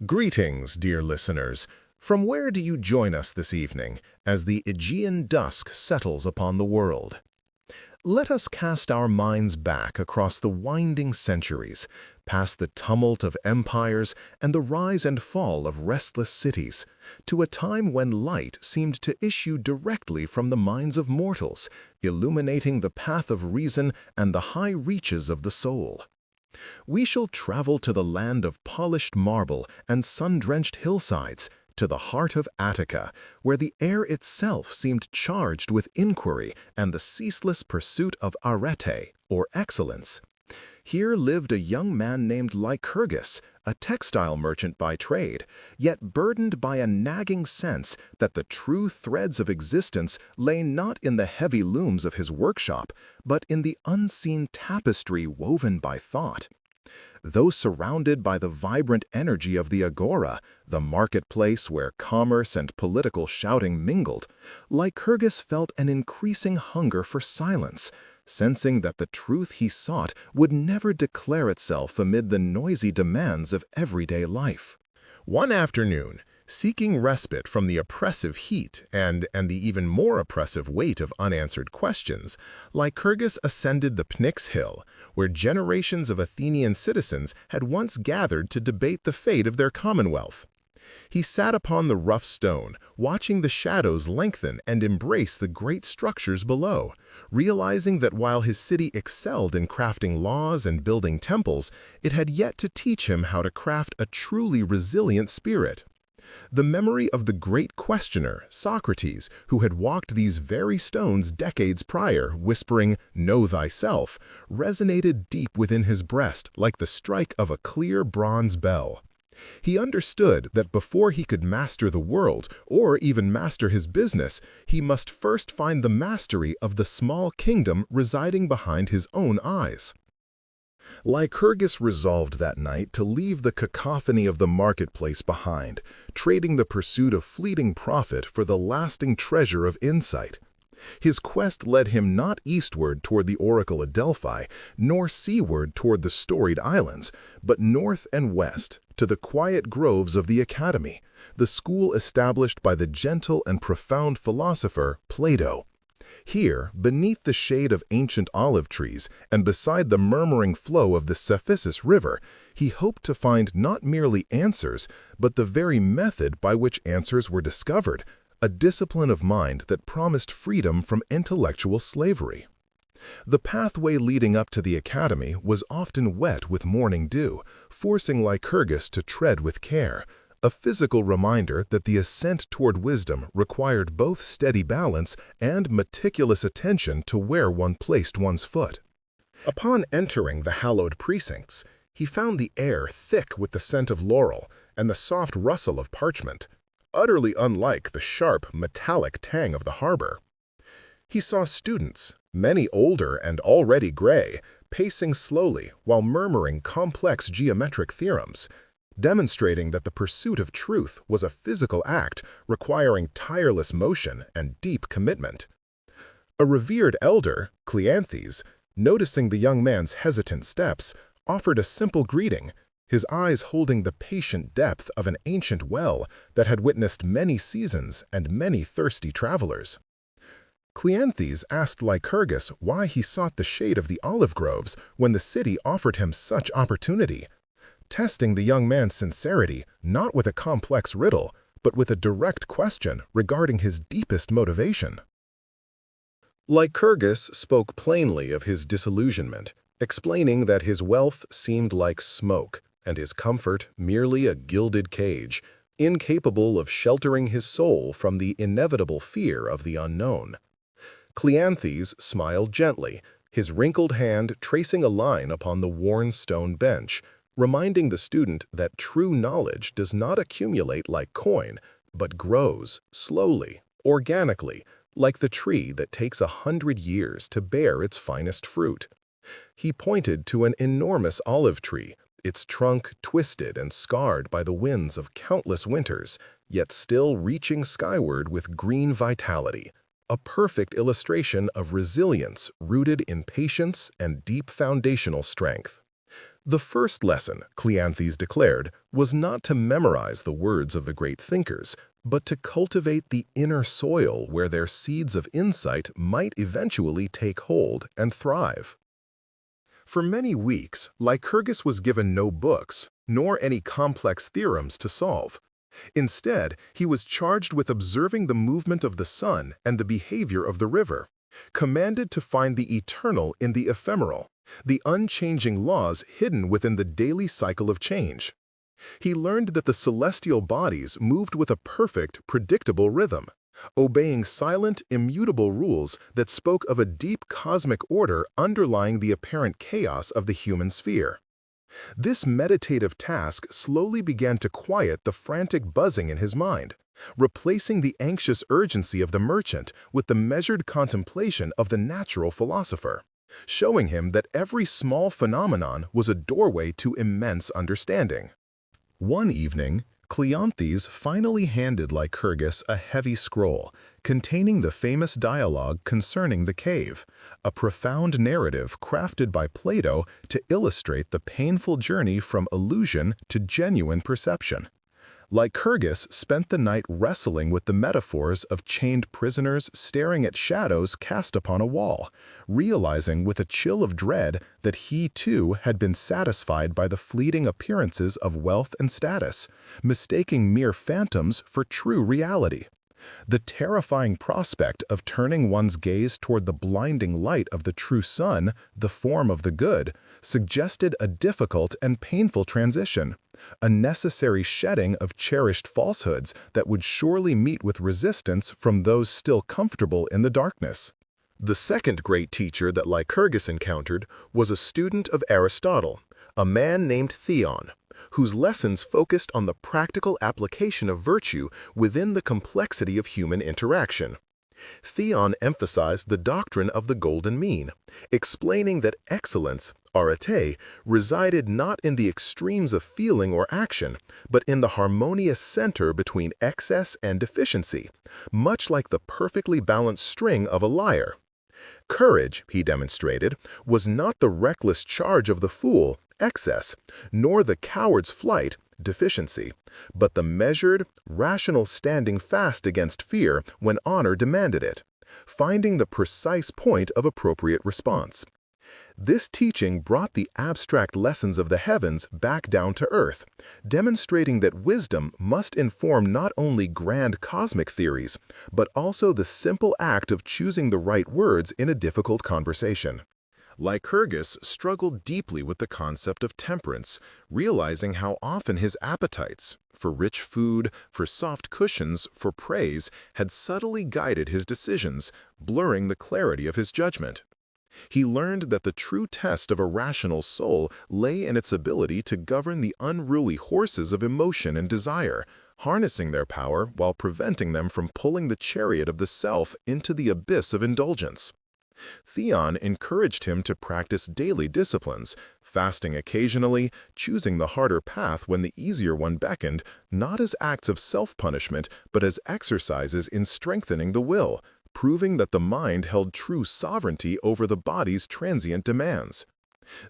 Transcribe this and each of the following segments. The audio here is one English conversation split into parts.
Greetings, dear listeners. From where do you join us this evening as the Aegean dusk settles upon the world? Let us cast our minds back across the winding centuries, past the tumult of empires and the rise and fall of restless cities, to a time when light seemed to issue directly from the minds of mortals, illuminating the path of reason and the high reaches of the soul. We shall travel to the land of polished marble and sun-drenched hillsides, to the heart of Attica, where the air itself seemed charged with inquiry and the ceaseless pursuit of arete, or excellence. Here lived a young man named Lycurgus, a textile merchant by trade, yet burdened by a nagging sense that the true threads of existence lay not in the heavy looms of his workshop, but in the unseen tapestry woven by thought. Though surrounded by the vibrant energy of the agora, the marketplace where commerce and political shouting mingled, Lycurgus felt an increasing hunger for silence, sensing that the truth he sought would never declare itself amid the noisy demands of everyday life. One afternoon, seeking respite from the oppressive heat and the even more oppressive weight of unanswered questions, Lycurgus ascended the Pnyx Hill, where generations of Athenian citizens had once gathered to debate the fate of their commonwealth. He sat upon the rough stone, watching the shadows lengthen and embrace the great structures below, realizing that while his city excelled in crafting laws and building temples, it had yet to teach him how to craft a truly resilient spirit. The memory of the great questioner, Socrates, who had walked these very stones decades prior, whispering, "Know thyself," resonated deep within his breast like the strike of a clear bronze bell. He understood that before he could master the world, or even master his business, he must first find the mastery of the small kingdom residing behind his own eyes. Lycurgus resolved that night to leave the cacophony of the marketplace behind, trading the pursuit of fleeting profit for the lasting treasure of insight. His quest led him not eastward toward the oracle at Delphi, nor seaward toward the storied islands, but north and west, to the quiet groves of the Academy, the school established by the gentle and profound philosopher Plato. Here, beneath the shade of ancient olive trees and beside the murmuring flow of the Cephissus River, he hoped to find not merely answers, but the very method by which answers were discovered, a discipline of mind that promised freedom from intellectual slavery. The pathway leading up to the academy was often wet with morning dew, forcing Lycurgus to tread with care, a physical reminder that the ascent toward wisdom required both steady balance and meticulous attention to where one placed one's foot. Upon entering the hallowed precincts, he found the air thick with the scent of laurel and the soft rustle of parchment, utterly unlike the sharp, metallic tang of the harbor. He saw students, many older and already gray, pacing slowly while murmuring complex geometric theorems, demonstrating that the pursuit of truth was a physical act requiring tireless motion and deep commitment. A revered elder, Cleanthes, noticing the young man's hesitant steps, offered a simple greeting, his eyes holding the patient depth of an ancient well that had witnessed many seasons and many thirsty travelers. Cleanthes asked Lycurgus why he sought the shade of the olive groves when the city offered him such opportunity, testing the young man's sincerity not with a complex riddle, but with a direct question regarding his deepest motivation. Lycurgus spoke plainly of his disillusionment, explaining that his wealth seemed like smoke and his comfort merely a gilded cage, incapable of sheltering his soul from the inevitable fear of the unknown. Cleanthes smiled gently, his wrinkled hand tracing a line upon the worn stone bench, reminding the student that true knowledge does not accumulate like coin, but grows, slowly, organically, like the tree that takes 100 years to bear its finest fruit. He pointed to an enormous olive tree, its trunk twisted and scarred by the winds of countless winters, yet still reaching skyward with green vitality, a perfect illustration of resilience rooted in patience and deep foundational strength. The first lesson, Cleanthes declared, was not to memorize the words of the great thinkers, but to cultivate the inner soil where their seeds of insight might eventually take hold and thrive. For many weeks, Lycurgus was given no books, nor any complex theorems to solve. Instead, he was charged with observing the movement of the sun and the behavior of the river, commanded to find the eternal in the ephemeral, the unchanging laws hidden within the daily cycle of change. He learned that the celestial bodies moved with a perfect, predictable rhythm, obeying silent, immutable rules that spoke of a deep cosmic order underlying the apparent chaos of the human sphere. This meditative task slowly began to quiet the frantic buzzing in his mind, replacing the anxious urgency of the merchant with the measured contemplation of the natural philosopher, showing him that every small phenomenon was a doorway to immense understanding. One evening, Cleanthes finally handed Lycurgus a heavy scroll containing the famous dialogue concerning the cave, a profound narrative crafted by Plato to illustrate the painful journey from illusion to genuine perception. Lycurgus spent the night wrestling with the metaphors of chained prisoners staring at shadows cast upon a wall, realizing with a chill of dread that he too had been satisfied by the fleeting appearances of wealth and status, mistaking mere phantoms for true reality. The terrifying prospect of turning one's gaze toward the blinding light of the true sun, the form of the good, suggested a difficult and painful transition, a necessary shedding of cherished falsehoods that would surely meet with resistance from those still comfortable in the darkness. The second great teacher that Lycurgus encountered was a student of Aristotle, a man named Theon, whose lessons focused on the practical application of virtue within the complexity of human interaction. Theon emphasized the doctrine of the golden mean, explaining that excellence, arete, resided not in the extremes of feeling or action, but in the harmonious center between excess and deficiency, much like the perfectly balanced string of a lyre. Courage, he demonstrated, was not the reckless charge of the fool, excess, nor the coward's flight, deficiency, but the measured, rational standing fast against fear when honor demanded it, finding the precise point of appropriate response. This teaching brought the abstract lessons of the heavens back down to earth, demonstrating that wisdom must inform not only grand cosmic theories, but also the simple act of choosing the right words in a difficult conversation. Lycurgus struggled deeply with the concept of temperance, realizing how often his appetites, for rich food, for soft cushions, for praise, had subtly guided his decisions, blurring the clarity of his judgment. He learned that the true test of a rational soul lay in its ability to govern the unruly horses of emotion and desire, harnessing their power while preventing them from pulling the chariot of the self into the abyss of indulgence. Theon encouraged him to practice daily disciplines, fasting occasionally, choosing the harder path when the easier one beckoned, not as acts of self-punishment, but as exercises in strengthening the will, proving that the mind held true sovereignty over the body's transient demands.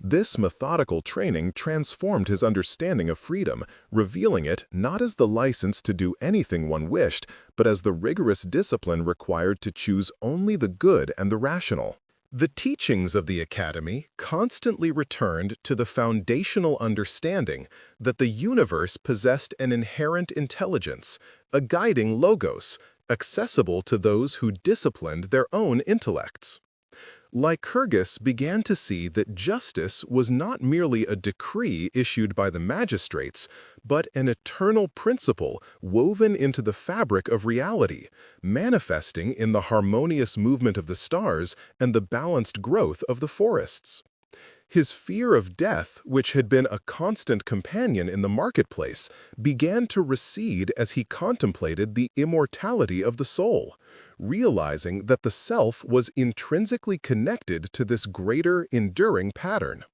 This methodical training transformed his understanding of freedom, revealing it not as the license to do anything one wished, but as the rigorous discipline required to choose only the good and the rational. The teachings of the Academy constantly returned to the foundational understanding that the universe possessed an inherent intelligence, a guiding logos, accessible to those who disciplined their own intellects. Lycurgus began to see that justice was not merely a decree issued by the magistrates, but an eternal principle woven into the fabric of reality, manifesting in the harmonious movement of the stars and the balanced growth of the forests. His fear of death, which had been a constant companion in the marketplace, began to recede as he contemplated the immortality of the soul, realizing that the self was intrinsically connected to this greater, enduring pattern.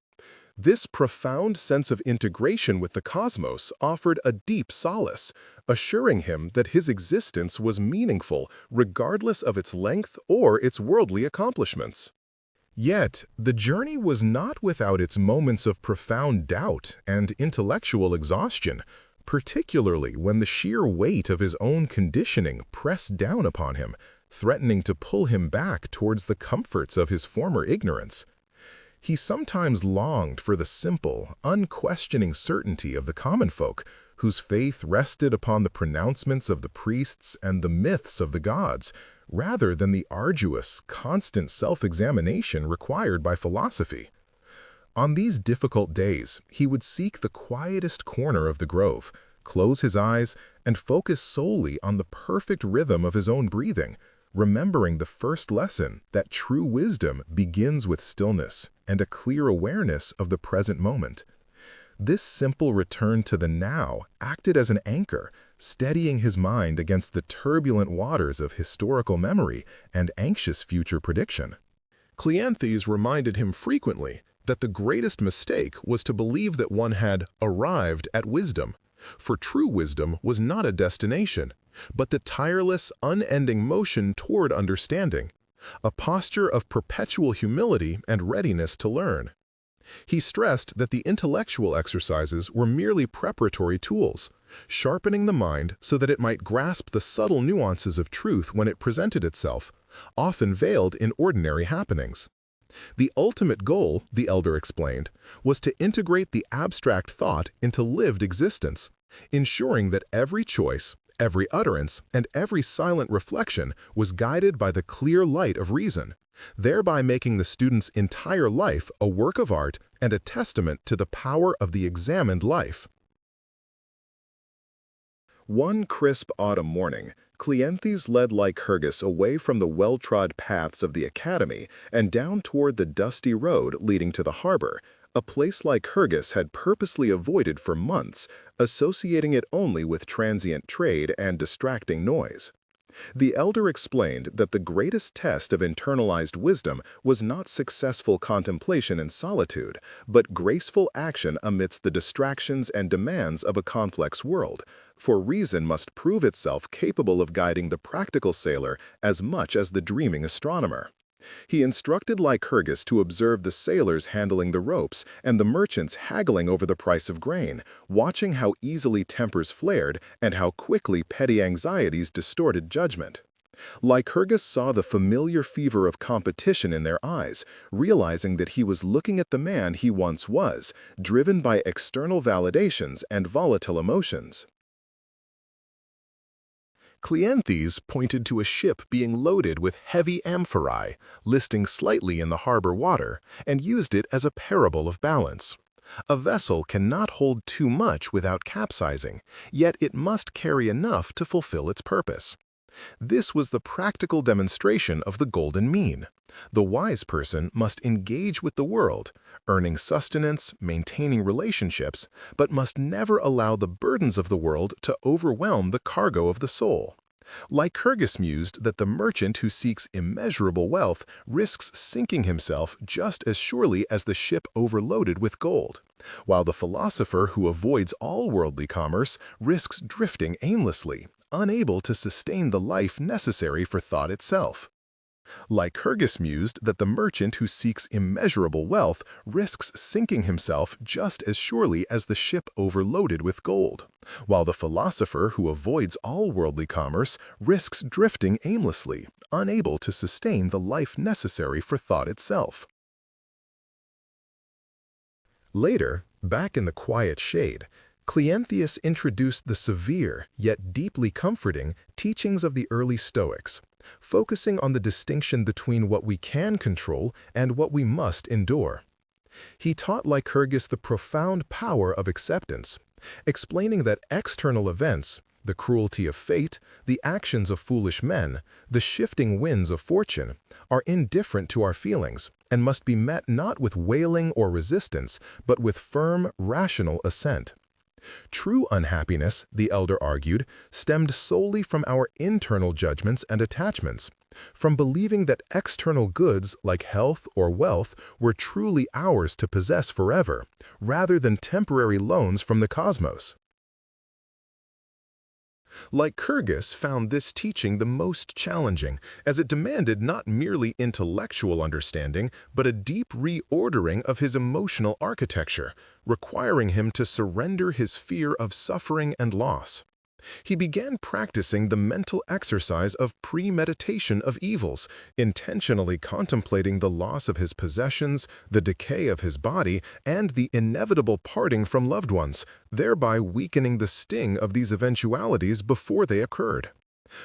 This profound sense of integration with the cosmos offered a deep solace, assuring him that his existence was meaningful regardless of its length or its worldly accomplishments. Yet, the journey was not without its moments of profound doubt and intellectual exhaustion, particularly when the sheer weight of his own conditioning pressed down upon him, threatening to pull him back towards the comforts of his former ignorance. He sometimes longed for the simple, unquestioning certainty of the common folk, whose faith rested upon the pronouncements of the priests and the myths of the gods, rather than the arduous, constant self-examination required by philosophy. On these difficult days, he would seek the quietest corner of the grove, close his eyes, and focus solely on the perfect rhythm of his own breathing, remembering the first lesson that true wisdom begins with stillness and a clear awareness of the present moment. This simple return to the now acted as an anchor, steadying his mind against the turbulent waters of historical memory and anxious future prediction. Cleanthes reminded him frequently that the greatest mistake was to believe that one had arrived at wisdom, for true wisdom was not a destination, but the tireless, unending motion toward understanding, a posture of perpetual humility and readiness to learn. He stressed that the intellectual exercises were merely preparatory tools, sharpening the mind so that it might grasp the subtle nuances of truth when it presented itself, often veiled in ordinary happenings. The ultimate goal, the elder explained, was to integrate the abstract thought into lived existence, ensuring that every choice, every utterance, and every silent reflection was guided by the clear light of reason, thereby making the student's entire life a work of art and a testament to the power of the examined life. One crisp autumn morning, Cleanthes led Lycurgus away from the well-trod paths of the academy and down toward the dusty road leading to the harbor, a place Lycurgus had purposely avoided for months, associating it only with transient trade and distracting noise. The elder explained that the greatest test of internalized wisdom was not successful contemplation in solitude, but graceful action amidst the distractions and demands of a complex world, for reason must prove itself capable of guiding the practical sailor as much as the dreaming astronomer. He instructed Lycurgus to observe the sailors handling the ropes and the merchants haggling over the price of grain, watching how easily tempers flared and how quickly petty anxieties distorted judgment. Lycurgus saw the familiar fever of competition in their eyes, realizing that he was looking at the man he once was, driven by external validations and volatile emotions. Cleanthes pointed to a ship being loaded with heavy amphorae, listing slightly in the harbor water, and used it as a parable of balance. A vessel cannot hold too much without capsizing, yet it must carry enough to fulfill its purpose. This was the practical demonstration of the golden mean. The wise person must engage with the world, earning sustenance, maintaining relationships, but must never allow the burdens of the world to overwhelm the cargo of the soul. Lycurgus mused that the merchant who seeks immeasurable wealth risks sinking himself just as surely as the ship overloaded with gold, while the philosopher who avoids all worldly commerce risks drifting aimlessly, unable to sustain the life necessary for thought itself. Lycurgus mused that the merchant who seeks immeasurable wealth risks sinking himself just as surely as the ship overloaded with gold, while the philosopher who avoids all worldly commerce risks drifting aimlessly, unable to sustain the life necessary for thought itself. Later, back in the quiet shade, Cleanthes introduced the severe, yet deeply comforting, teachings of the early Stoics, focusing on the distinction between what we can control and what we must endure. He taught Lycurgus the profound power of acceptance, explaining that external events, the cruelty of fate, the actions of foolish men, the shifting winds of fortune, are indifferent to our feelings and must be met not with wailing or resistance, but with firm, rational assent. True unhappiness, the elder argued, stemmed solely from our internal judgments and attachments, from believing that external goods like health or wealth were truly ours to possess forever, rather than temporary loans from the cosmos. Lycurgus found this teaching the most challenging, as it demanded not merely intellectual understanding, but a deep reordering of his emotional architecture, requiring him to surrender his fear of suffering and loss. He began practicing the mental exercise of premeditation of evils, intentionally contemplating the loss of his possessions, the decay of his body, and the inevitable parting from loved ones, thereby weakening the sting of these eventualities before they occurred.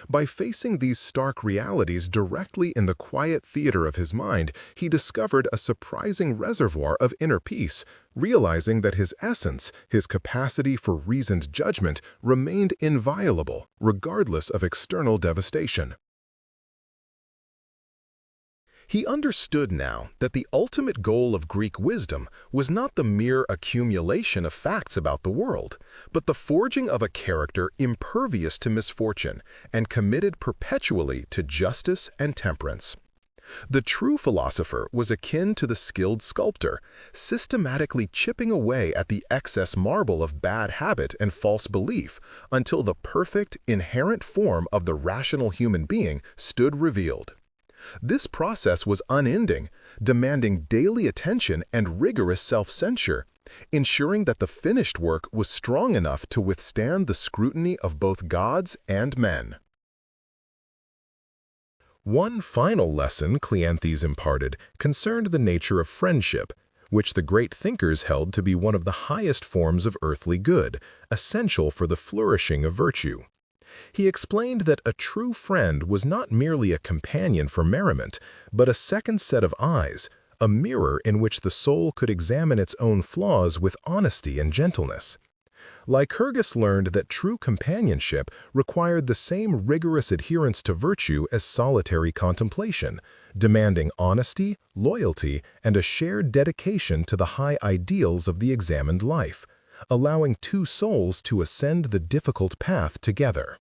By facing these stark realities directly in the quiet theater of his mind, he discovered a surprising reservoir of inner peace, realizing that his essence, his capacity for reasoned judgment, remained inviolable, regardless of external devastation. He understood now that the ultimate goal of Greek wisdom was not the mere accumulation of facts about the world, but the forging of a character impervious to misfortune and committed perpetually to justice and temperance. The true philosopher was akin to the skilled sculptor, systematically chipping away at the excess marble of bad habit and false belief until the perfect, inherent form of the rational human being stood revealed. This process was unending, demanding daily attention and rigorous self-censure, ensuring that the finished work was strong enough to withstand the scrutiny of both gods and men. One final lesson Cleanthes imparted concerned the nature of friendship, which the great thinkers held to be one of the highest forms of earthly good, essential for the flourishing of virtue. He explained that a true friend was not merely a companion for merriment, but a second set of eyes, a mirror in which the soul could examine its own flaws with honesty and gentleness. Lycurgus learned that true companionship required the same rigorous adherence to virtue as solitary contemplation, demanding honesty, loyalty, and a shared dedication to the high ideals of the examined life, allowing two souls to ascend the difficult path together.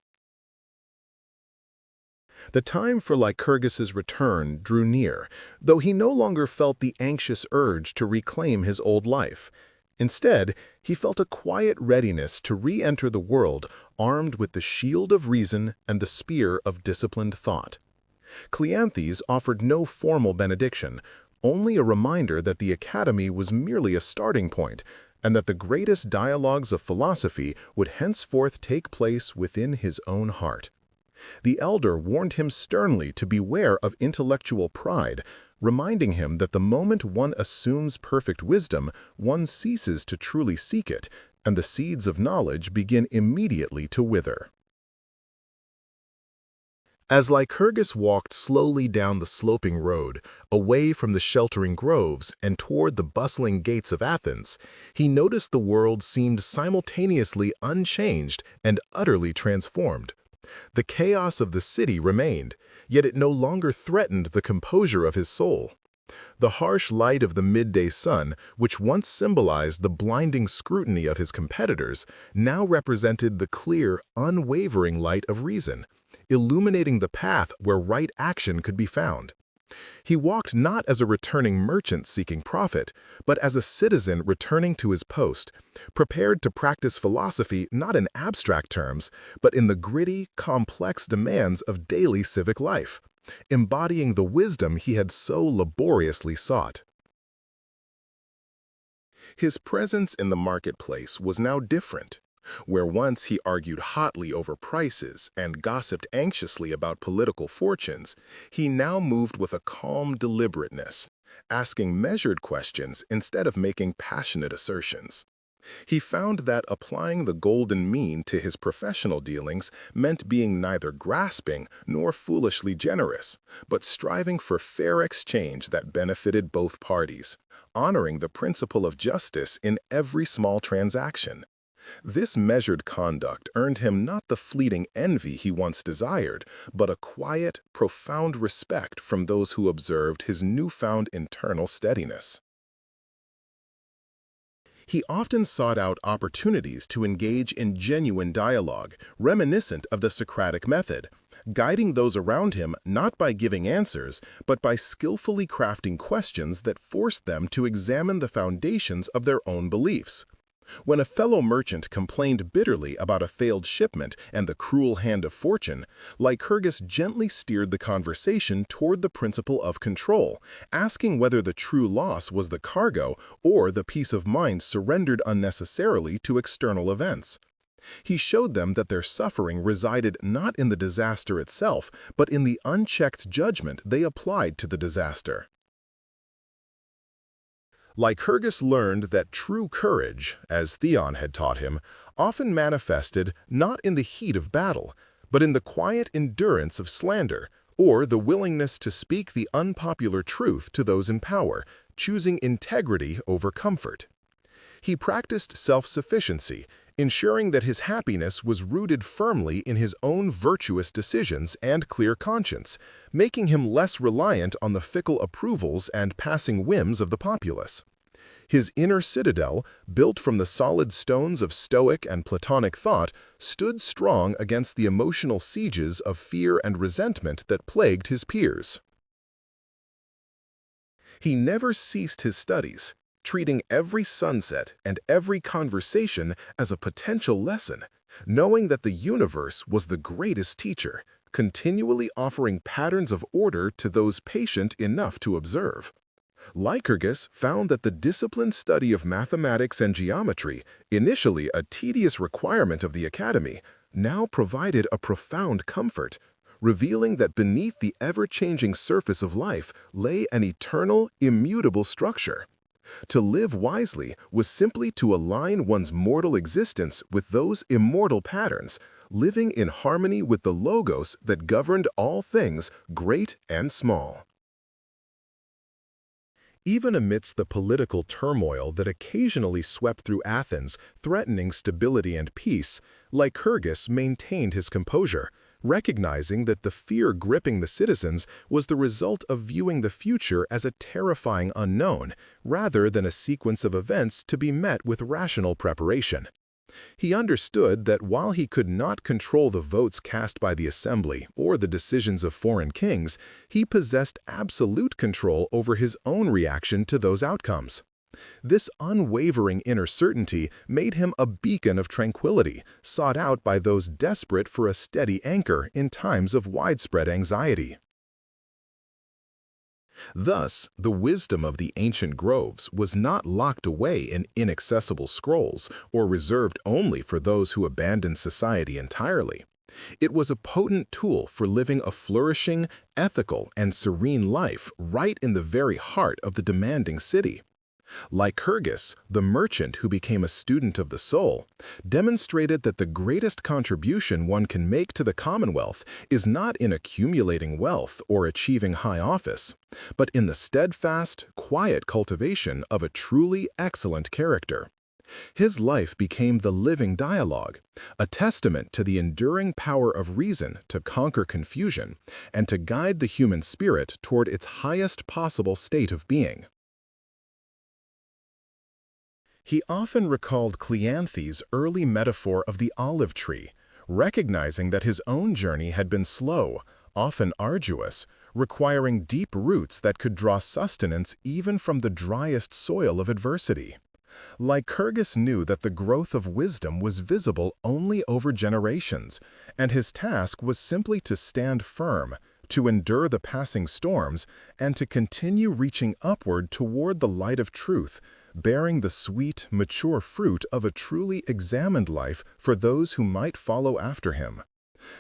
The time for Lycurgus's return drew near, though he no longer felt the anxious urge to reclaim his old life. Instead, he felt a quiet readiness to re-enter the world armed with the shield of reason and the spear of disciplined thought. Cleanthes offered no formal benediction, only a reminder that the academy was merely a starting point, and that the greatest dialogues of philosophy would henceforth take place within his own heart. The elder warned him sternly to beware of intellectual pride, reminding him that the moment one assumes perfect wisdom, one ceases to truly seek it, and the seeds of knowledge begin immediately to wither. As Lycurgus walked slowly down the sloping road, away from the sheltering groves and toward the bustling gates of Athens, he noticed the world seemed simultaneously unchanged and utterly transformed. The chaos of the city remained, yet it no longer threatened the composure of his soul. The harsh light of the midday sun, which once symbolized the blinding scrutiny of his competitors, now represented the clear, unwavering light of reason, illuminating the path where right action could be found. He walked not as a returning merchant seeking profit, but as a citizen returning to his post, prepared to practice philosophy not in abstract terms, but in the gritty, complex demands of daily civic life, embodying the wisdom he had so laboriously sought. His presence in the marketplace was now different. Where once he argued hotly over prices and gossiped anxiously about political fortunes, he now moved with a calm deliberateness, asking measured questions instead of making passionate assertions. He found that applying the golden mean to his professional dealings meant being neither grasping nor foolishly generous, but striving for fair exchange that benefited both parties, honoring the principle of justice in every small transaction. This measured conduct earned him not the fleeting envy he once desired, but a quiet, profound respect from those who observed his newfound internal steadiness. He often sought out opportunities to engage in genuine dialogue, reminiscent of the Socratic method, guiding those around him not by giving answers, but by skillfully crafting questions that forced them to examine the foundations of their own beliefs. When a fellow merchant complained bitterly about a failed shipment and the cruel hand of fortune, Lycurgus gently steered the conversation toward the principle of control, asking whether the true loss was the cargo or the peace of mind surrendered unnecessarily to external events. He showed them that their suffering resided not in the disaster itself, but in the unchecked judgment they applied to the disaster. Lycurgus learned that true courage, as Theon had taught him, often manifested not in the heat of battle, but in the quiet endurance of slander, or the willingness to speak the unpopular truth to those in power, choosing integrity over comfort. He practiced self-sufficiency, ensuring that his happiness was rooted firmly in his own virtuous decisions and clear conscience, making him less reliant on the fickle approvals and passing whims of the populace. His inner citadel, built from the solid stones of Stoic and Platonic thought, stood strong against the emotional sieges of fear and resentment that plagued his peers. He never ceased his studies, treating every sunset and every conversation as a potential lesson, knowing that the universe was the greatest teacher, continually offering patterns of order to those patient enough to observe. Lycurgus found that the disciplined study of mathematics and geometry, initially a tedious requirement of the academy, now provided a profound comfort, revealing that beneath the ever-changing surface of life lay an eternal, immutable structure. To live wisely was simply to align one's mortal existence with those immortal patterns, living in harmony with the logos that governed all things, great and small. Even amidst the political turmoil that occasionally swept through Athens, threatening stability and peace, Lycurgus maintained his composure, recognizing that the fear gripping the citizens was the result of viewing the future as a terrifying unknown, rather than a sequence of events to be met with rational preparation. He understood that while he could not control the votes cast by the assembly or the decisions of foreign kings, he possessed absolute control over his own reaction to those outcomes. This unwavering inner certainty made him a beacon of tranquility, sought out by those desperate for a steady anchor in times of widespread anxiety. Thus, the wisdom of the ancient groves was not locked away in inaccessible scrolls or reserved only for those who abandoned society entirely. It was a potent tool for living a flourishing, ethical, and serene life right in the very heart of the demanding city. Lycurgus, the merchant who became a student of the soul, demonstrated that the greatest contribution one can make to the commonwealth is not in accumulating wealth or achieving high office, but in the steadfast, quiet cultivation of a truly excellent character. His life became the living dialogue, a testament to the enduring power of reason to conquer confusion and to guide the human spirit toward its highest possible state of being. He often recalled Cleanthes' early metaphor of the olive tree, recognizing that his own journey had been slow, often arduous, requiring deep roots that could draw sustenance even from the driest soil of adversity. Lycurgus knew that the growth of wisdom was visible only over generations, and his task was simply to stand firm, to endure the passing storms, and to continue reaching upward toward the light of truth, bearing the sweet, mature fruit of a truly examined life for those who might follow after him.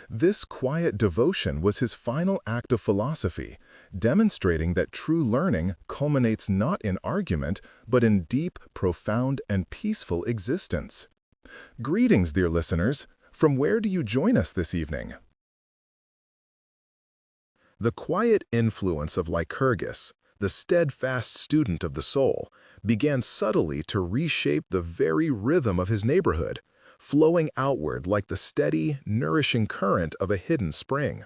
This quiet devotion was his final act of philosophy, demonstrating that true learning culminates not in argument, but in deep, profound, and peaceful existence. Greetings, dear listeners. From where do you join us this evening? The quiet influence of Lycurgus, the steadfast student of the soul, began subtly to reshape the very rhythm of his neighborhood, flowing outward like the steady, nourishing current of a hidden spring.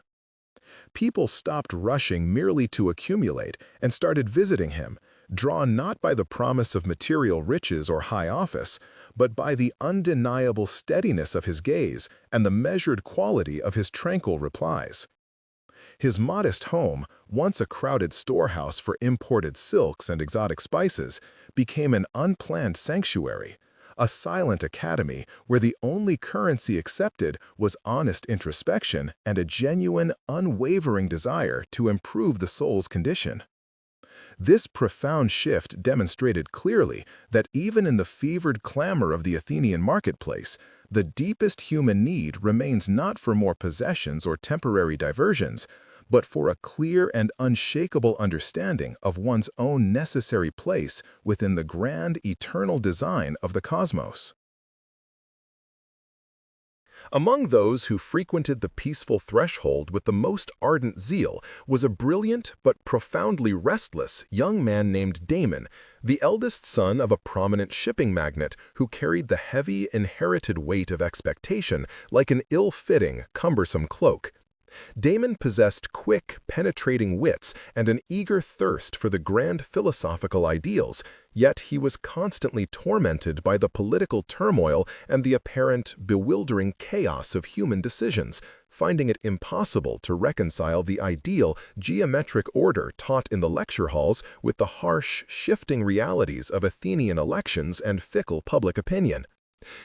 People stopped rushing merely to accumulate and started visiting him, drawn not by the promise of material riches or high office, but by the undeniable steadiness of his gaze and the measured quality of his tranquil replies. His modest home, once a crowded storehouse for imported silks and exotic spices, became an unplanned sanctuary, a silent academy where the only currency accepted was honest introspection and a genuine, unwavering desire to improve the soul's condition. This profound shift demonstrated clearly that even in the fevered clamor of the Athenian marketplace, the deepest human need remains not for more possessions or temporary diversions, but for a clear and unshakable understanding of one's own necessary place within the grand eternal design of the cosmos. Among those who frequented the peaceful threshold with the most ardent zeal was a brilliant but profoundly restless young man named Damon, the eldest son of a prominent shipping magnate who carried the heavy, inherited weight of expectation like an ill-fitting, cumbersome cloak. Damon possessed quick, penetrating wits and an eager thirst for the grand philosophical ideals, yet he was constantly tormented by the political turmoil and the apparent, bewildering chaos of human decisions, finding it impossible to reconcile the ideal, geometric order taught in the lecture halls with the harsh, shifting realities of Athenian elections and fickle public opinion.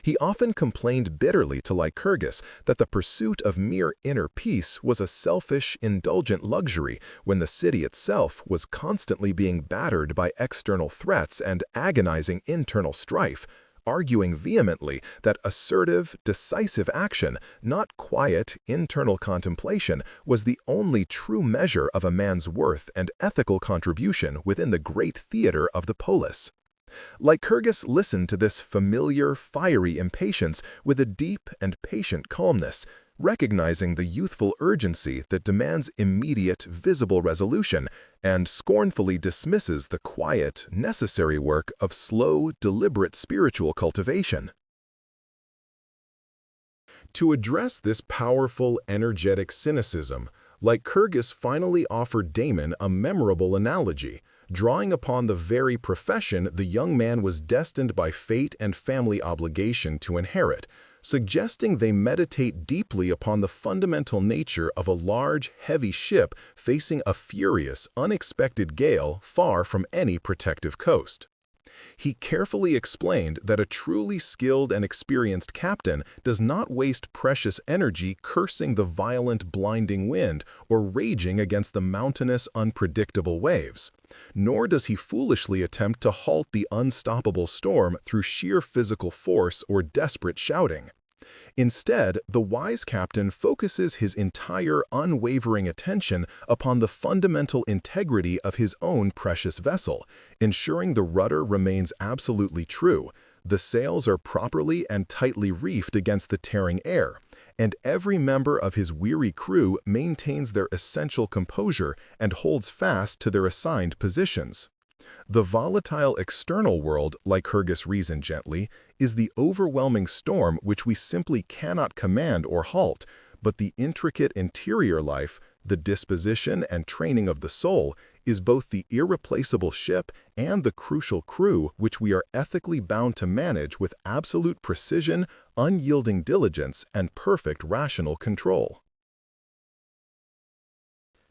He often complained bitterly to Lycurgus that the pursuit of mere inner peace was a selfish, indulgent luxury when the city itself was constantly being battered by external threats and agonizing internal strife, arguing vehemently that assertive, decisive action, not quiet, internal contemplation, was the only true measure of a man's worth and ethical contribution within the great theater of the polis. Lycurgus listened to this familiar, fiery impatience with a deep and patient calmness, recognizing the youthful urgency that demands immediate, visible resolution, and scornfully dismisses the quiet, necessary work of slow, deliberate spiritual cultivation. To address this powerful, energetic cynicism, Lycurgus finally offered Damon a memorable analogy, drawing upon the very profession the young man was destined by fate and family obligation to inherit, suggesting they meditate deeply upon the fundamental nature of a large, heavy ship facing a furious, unexpected gale far from any protective coast. He carefully explained that a truly skilled and experienced captain does not waste precious energy cursing the violent, blinding wind or raging against the mountainous, unpredictable waves, nor does he foolishly attempt to halt the unstoppable storm through sheer physical force or desperate shouting. Instead, the wise captain focuses his entire unwavering attention upon the fundamental integrity of his own precious vessel, ensuring the rudder remains absolutely true, the sails are properly and tightly reefed against the tearing air, and every member of his weary crew maintains their essential composure and holds fast to their assigned positions. The volatile external world, Lycurgus reasoned gently, is the overwhelming storm which we simply cannot command or halt, but the intricate interior life, the disposition and training of the soul, is both the irreplaceable ship and the crucial crew which we are ethically bound to manage with absolute precision, unyielding diligence, and perfect rational control.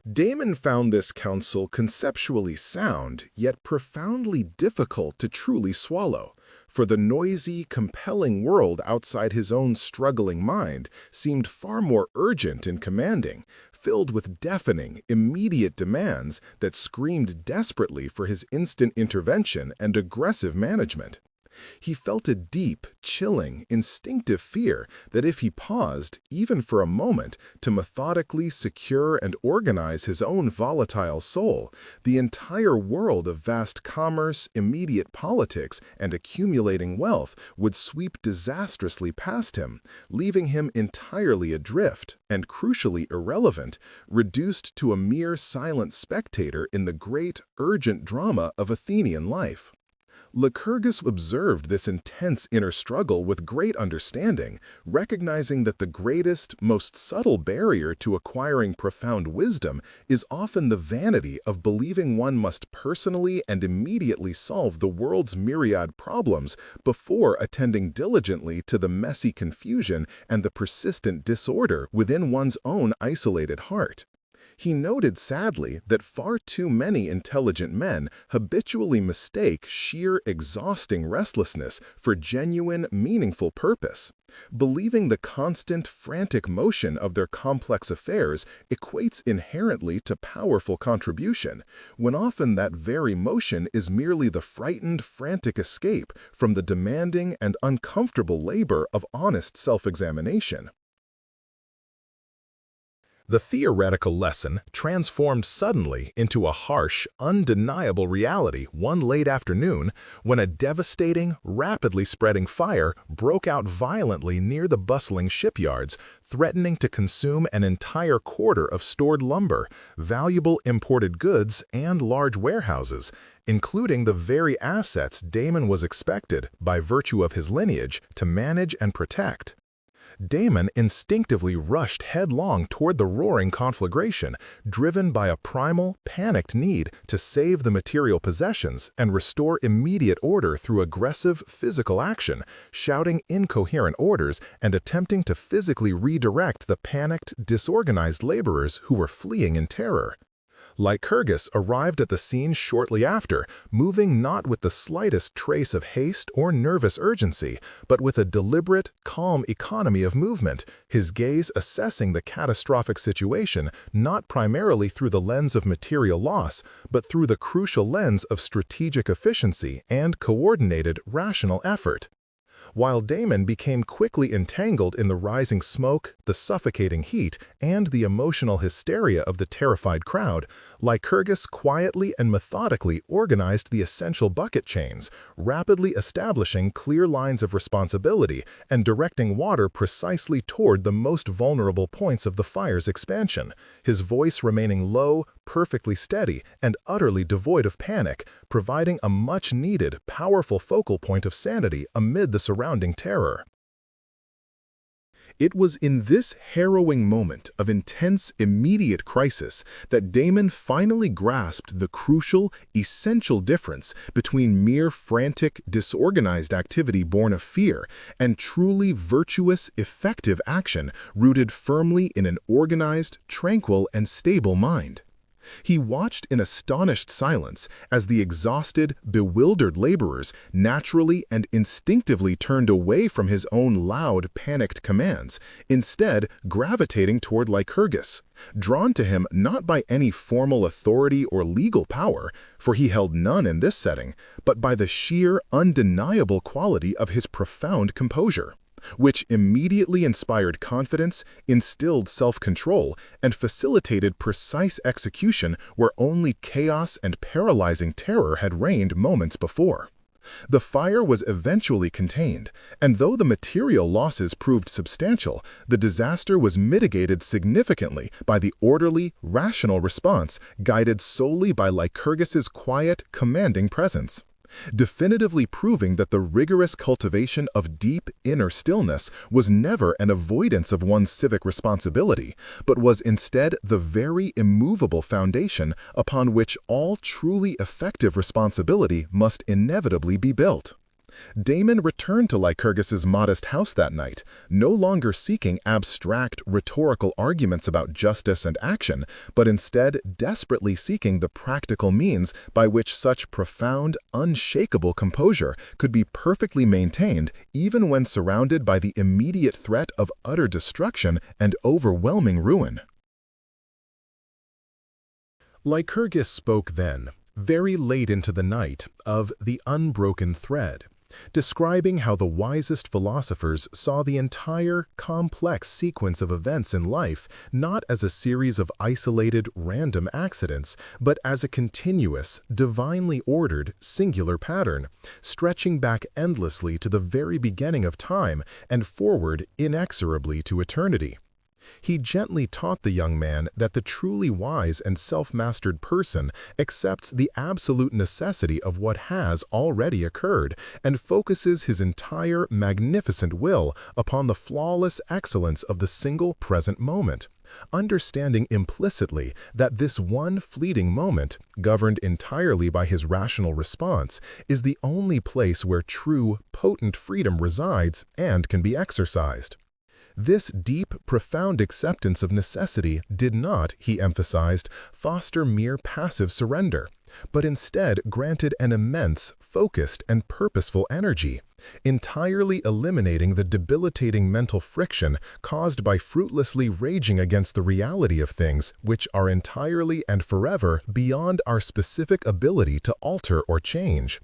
Damon found this counsel conceptually sound, yet profoundly difficult to truly swallow, for the noisy, compelling world outside his own struggling mind seemed far more urgent and commanding, filled with deafening, immediate demands that screamed desperately for his instant intervention and aggressive management. He felt a deep, chilling, instinctive fear that if he paused, even for a moment, to methodically secure and organize his own volatile soul, the entire world of vast commerce, immediate politics, and accumulating wealth would sweep disastrously past him, leaving him entirely adrift and, crucially irrelevant, reduced to a mere silent spectator in the great, urgent drama of Athenian life. Lycurgus observed this intense inner struggle with great understanding, recognizing that the greatest, most subtle barrier to acquiring profound wisdom is often the vanity of believing one must personally and immediately solve the world's myriad problems before attending diligently to the messy confusion and the persistent disorder within one's own isolated heart. He noted sadly that far too many intelligent men habitually mistake sheer exhausting restlessness for genuine, meaningful purpose, believing the constant, frantic motion of their complex affairs equates inherently to powerful contribution, when often that very motion is merely the frightened, frantic escape from the demanding and uncomfortable labor of honest self-examination. The theoretical lesson transformed suddenly into a harsh, undeniable reality one late afternoon when a devastating, rapidly spreading fire broke out violently near the bustling shipyards, threatening to consume an entire quarter of stored lumber, valuable imported goods, and large warehouses, including the very assets Damon was expected, by virtue of his lineage, to manage and protect. Damon instinctively rushed headlong toward the roaring conflagration, driven by a primal, panicked need to save the material possessions and restore immediate order through aggressive physical action, shouting incoherent orders and attempting to physically redirect the panicked, disorganized laborers who were fleeing in terror. Lycurgus arrived at the scene shortly after, moving not with the slightest trace of haste or nervous urgency, but with a deliberate, calm economy of movement, his gaze assessing the catastrophic situation not primarily through the lens of material loss, but through the crucial lens of strategic efficiency and coordinated, rational effort. While Damon became quickly entangled in the rising smoke, the suffocating heat, and the emotional hysteria of the terrified crowd, Lycurgus quietly and methodically organized the essential bucket chains, rapidly establishing clear lines of responsibility and directing water precisely toward the most vulnerable points of the fire's expansion, his voice remaining low, perfectly steady, and utterly devoid of panic, providing a much-needed, powerful focal point of sanity amid the surrounding terror. It was in this harrowing moment of intense, immediate crisis that Damon finally grasped the crucial, essential difference between mere frantic, disorganized activity born of fear and truly virtuous, effective action rooted firmly in an organized, tranquil, and stable mind. He watched in astonished silence as the exhausted, bewildered laborers naturally and instinctively turned away from his own loud, panicked commands, instead gravitating toward Lycurgus, drawn to him not by any formal authority or legal power, for he held none in this setting, but by the sheer, undeniable quality of his profound composure, which immediately inspired confidence, instilled self-control, and facilitated precise execution where only chaos and paralyzing terror had reigned moments before. The fire was eventually contained, and though the material losses proved substantial, the disaster was mitigated significantly by the orderly, rational response guided solely by Lycurgus's quiet, commanding presence, definitively proving that the rigorous cultivation of deep inner stillness was never an avoidance of one's civic responsibility, but was instead the very immovable foundation upon which all truly effective responsibility must inevitably be built. Damon returned to Lycurgus's modest house that night, no longer seeking abstract, rhetorical arguments about justice and action, but instead desperately seeking the practical means by which such profound, unshakable composure could be perfectly maintained even when surrounded by the immediate threat of utter destruction and overwhelming ruin. Lycurgus spoke then, very late into the night, of the unbroken thread, describing how the wisest philosophers saw the entire, complex sequence of events in life not as a series of isolated, random accidents, but as a continuous, divinely ordered, singular pattern, stretching back endlessly to the very beginning of time and forward inexorably to eternity. He gently taught the young man that the truly wise and self-mastered person accepts the absolute necessity of what has already occurred and focuses his entire magnificent will upon the flawless excellence of the single present moment, understanding implicitly that this one fleeting moment, governed entirely by his rational response, is the only place where true, potent freedom resides and can be exercised. This deep, profound acceptance of necessity did not, he emphasized, foster mere passive surrender, but instead granted an immense, focused, and purposeful energy, entirely eliminating the debilitating mental friction caused by fruitlessly raging against the reality of things which are entirely and forever beyond our specific ability to alter or change.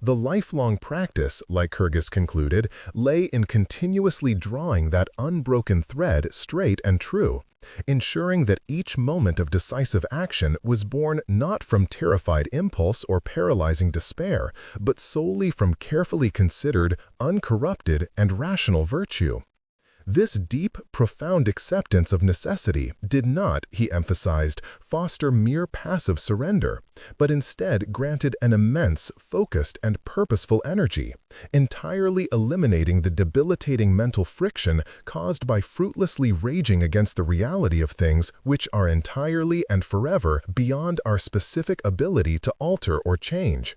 The lifelong practice, Lycurgus concluded, lay in continuously drawing that unbroken thread straight and true, ensuring that each moment of decisive action was born not from terrified impulse or paralyzing despair, but solely from carefully considered, uncorrupted, and rational virtue. This deep, profound acceptance of necessity did not, he emphasized, foster mere passive surrender, but instead granted an immense, focused, and purposeful energy, entirely eliminating the debilitating mental friction caused by fruitlessly raging against the reality of things which are entirely and forever beyond our specific ability to alter or change.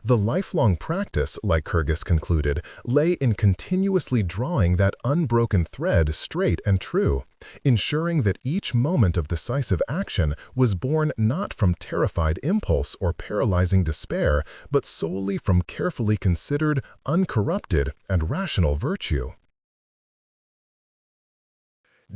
The lifelong practice, Lycurgus concluded, lay in continuously drawing that unbroken thread straight and true, ensuring that each moment of decisive action was born not from terrified impulse or paralyzing despair, but solely from carefully considered, uncorrupted, and rational virtue.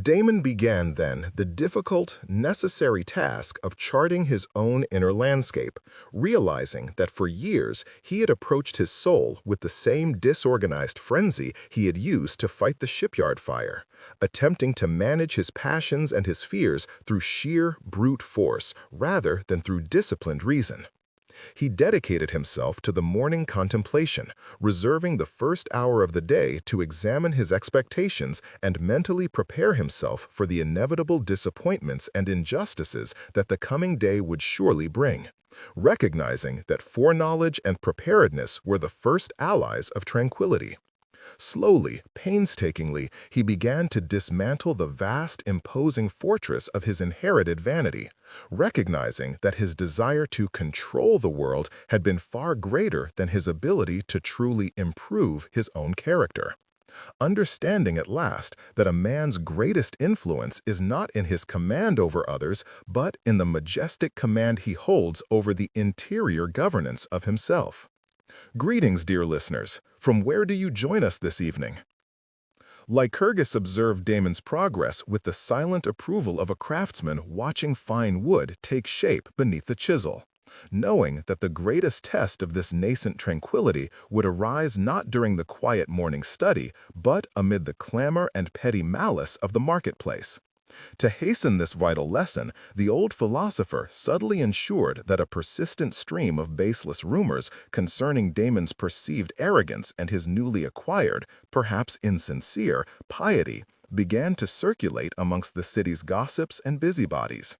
Damon began then the difficult, necessary task of charting his own inner landscape, realizing that for years he had approached his soul with the same disorganized frenzy he had used to fight the shipyard fire, attempting to manage his passions and his fears through sheer brute force rather than through disciplined reason. He dedicated himself to the morning contemplation, reserving the first hour of the day to examine his expectations and mentally prepare himself for the inevitable disappointments and injustices that the coming day would surely bring, recognizing that foreknowledge and preparedness were the first allies of tranquility. Slowly, painstakingly, he began to dismantle the vast, imposing fortress of his inherited vanity, recognizing that his desire to control the world had been far greater than his ability to truly improve his own character. Understanding at last that a man's greatest influence is not in his command over others, but in the majestic command he holds over the interior governance of himself. Greetings, dear listeners. From where do you join us this evening? Lycurgus observed Damon's progress with the silent approval of a craftsman watching fine wood take shape beneath the chisel, knowing that the greatest test of this nascent tranquility would arise not during the quiet morning study, but amid the clamor and petty malice of the marketplace. To hasten this vital lesson, the old philosopher subtly ensured that a persistent stream of baseless rumors concerning Damon's perceived arrogance and his newly acquired, perhaps insincere, piety began to circulate amongst the city's gossips and busybodies.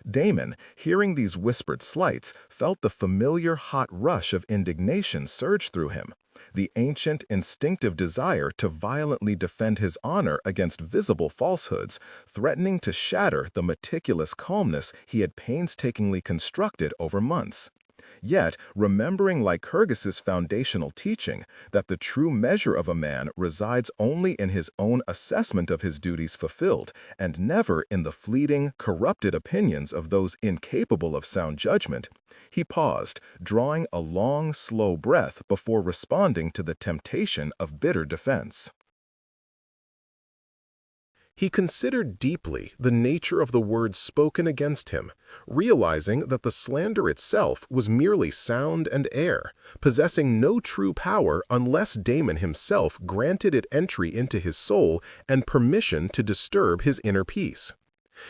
Damon, hearing these whispered slights, felt the familiar hot rush of indignation surge through him, the ancient instinctive desire to violently defend his honor against visible falsehoods, threatening to shatter the meticulous calmness he had painstakingly constructed over months. Yet, remembering Lycurgus's foundational teaching that the true measure of a man resides only in his own assessment of his duties fulfilled, and never in the fleeting, corrupted opinions of those incapable of sound judgment, he paused, drawing a long, slow breath before responding to the temptation of bitter defense. He considered deeply the nature of the words spoken against him, realizing that the slander itself was merely sound and air, possessing no true power unless Damon himself granted it entry into his soul and permission to disturb his inner peace.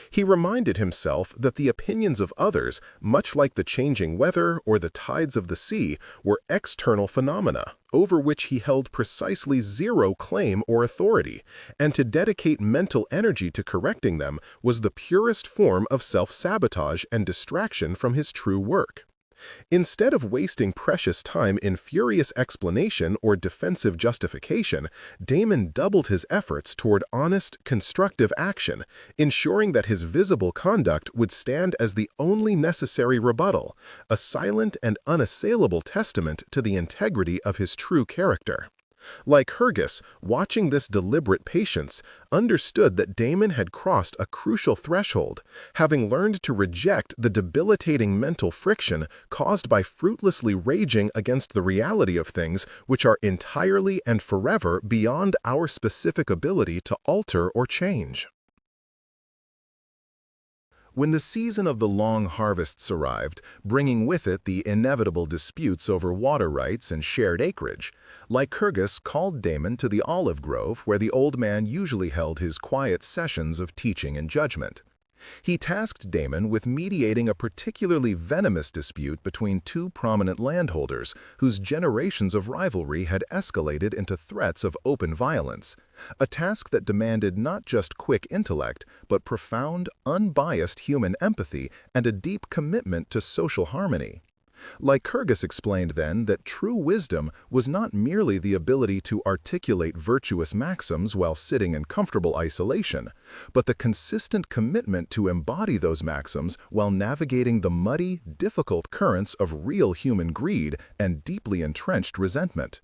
He reminded himself that the opinions of others, much like the changing weather or the tides of the sea, were external phenomena, over which he held precisely zero claim or authority, and to dedicate mental energy to correcting them was the purest form of self-sabotage and distraction from his true work. Instead of wasting precious time in furious explanation or defensive justification, Damon doubled his efforts toward honest, constructive action, ensuring that his visible conduct would stand as the only necessary rebuttal, a silent and unassailable testament to the integrity of his true character. Lycurgus, watching this deliberate patience, understood that Damon had crossed a crucial threshold, having learned to reject the debilitating mental friction caused by fruitlessly raging against the reality of things which are entirely and forever beyond our specific ability to alter or change. When the season of the long harvests arrived, bringing with it the inevitable disputes over water rights and shared acreage, Lycurgus called Damon to the olive grove where the old man usually held his quiet sessions of teaching and judgment. He tasked Damon with mediating a particularly venomous dispute between two prominent landholders whose generations of rivalry had escalated into threats of open violence, a task that demanded not just quick intellect, but profound, unbiased human empathy and a deep commitment to social harmony. Lycurgus explained then that true wisdom was not merely the ability to articulate virtuous maxims while sitting in comfortable isolation, but the consistent commitment to embody those maxims while navigating the muddy, difficult currents of real human greed and deeply entrenched resentment.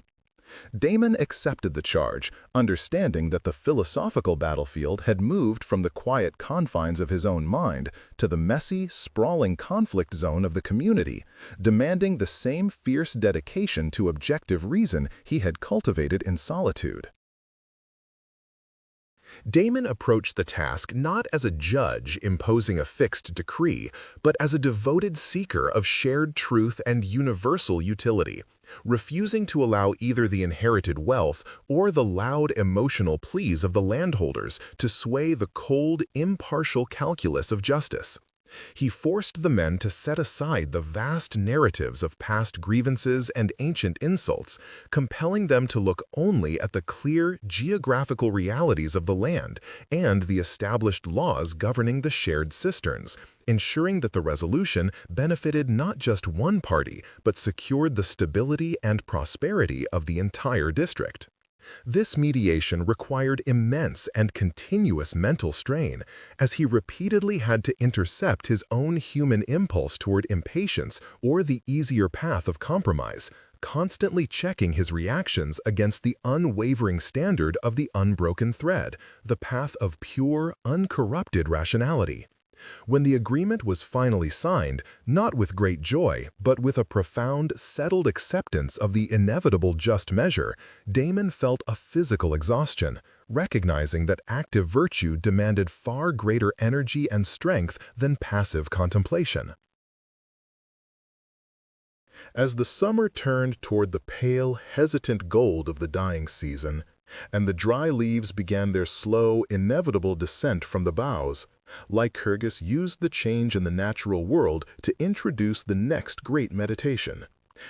Damon accepted the charge, understanding that the philosophical battlefield had moved from the quiet confines of his own mind to the messy, sprawling conflict zone of the community, demanding the same fierce dedication to objective reason he had cultivated in solitude. Damon approached the task not as a judge imposing a fixed decree, but as a devoted seeker of shared truth and universal utility, refusing to allow either the inherited wealth or the loud emotional pleas of the landholders to sway the cold, impartial calculus of justice. He forced the men to set aside the vast narratives of past grievances and ancient insults, compelling them to look only at the clear geographical realities of the land and the established laws governing the shared cisterns, ensuring that the resolution benefited not just one party, but secured the stability and prosperity of the entire district. This mediation required immense and continuous mental strain, as he repeatedly had to intercept his own human impulse toward impatience or the easier path of compromise, constantly checking his reactions against the unwavering standard of the unbroken thread, the path of pure, uncorrupted rationality. When the agreement was finally signed, not with great joy, but with a profound, settled acceptance of the inevitable just measure, Damon felt a physical exhaustion, recognizing that active virtue demanded far greater energy and strength than passive contemplation. As the summer turned toward the pale, hesitant gold of the dying season, and the dry leaves began their slow, inevitable descent from the boughs, Lycurgus used the change in the natural world to introduce the next great meditation,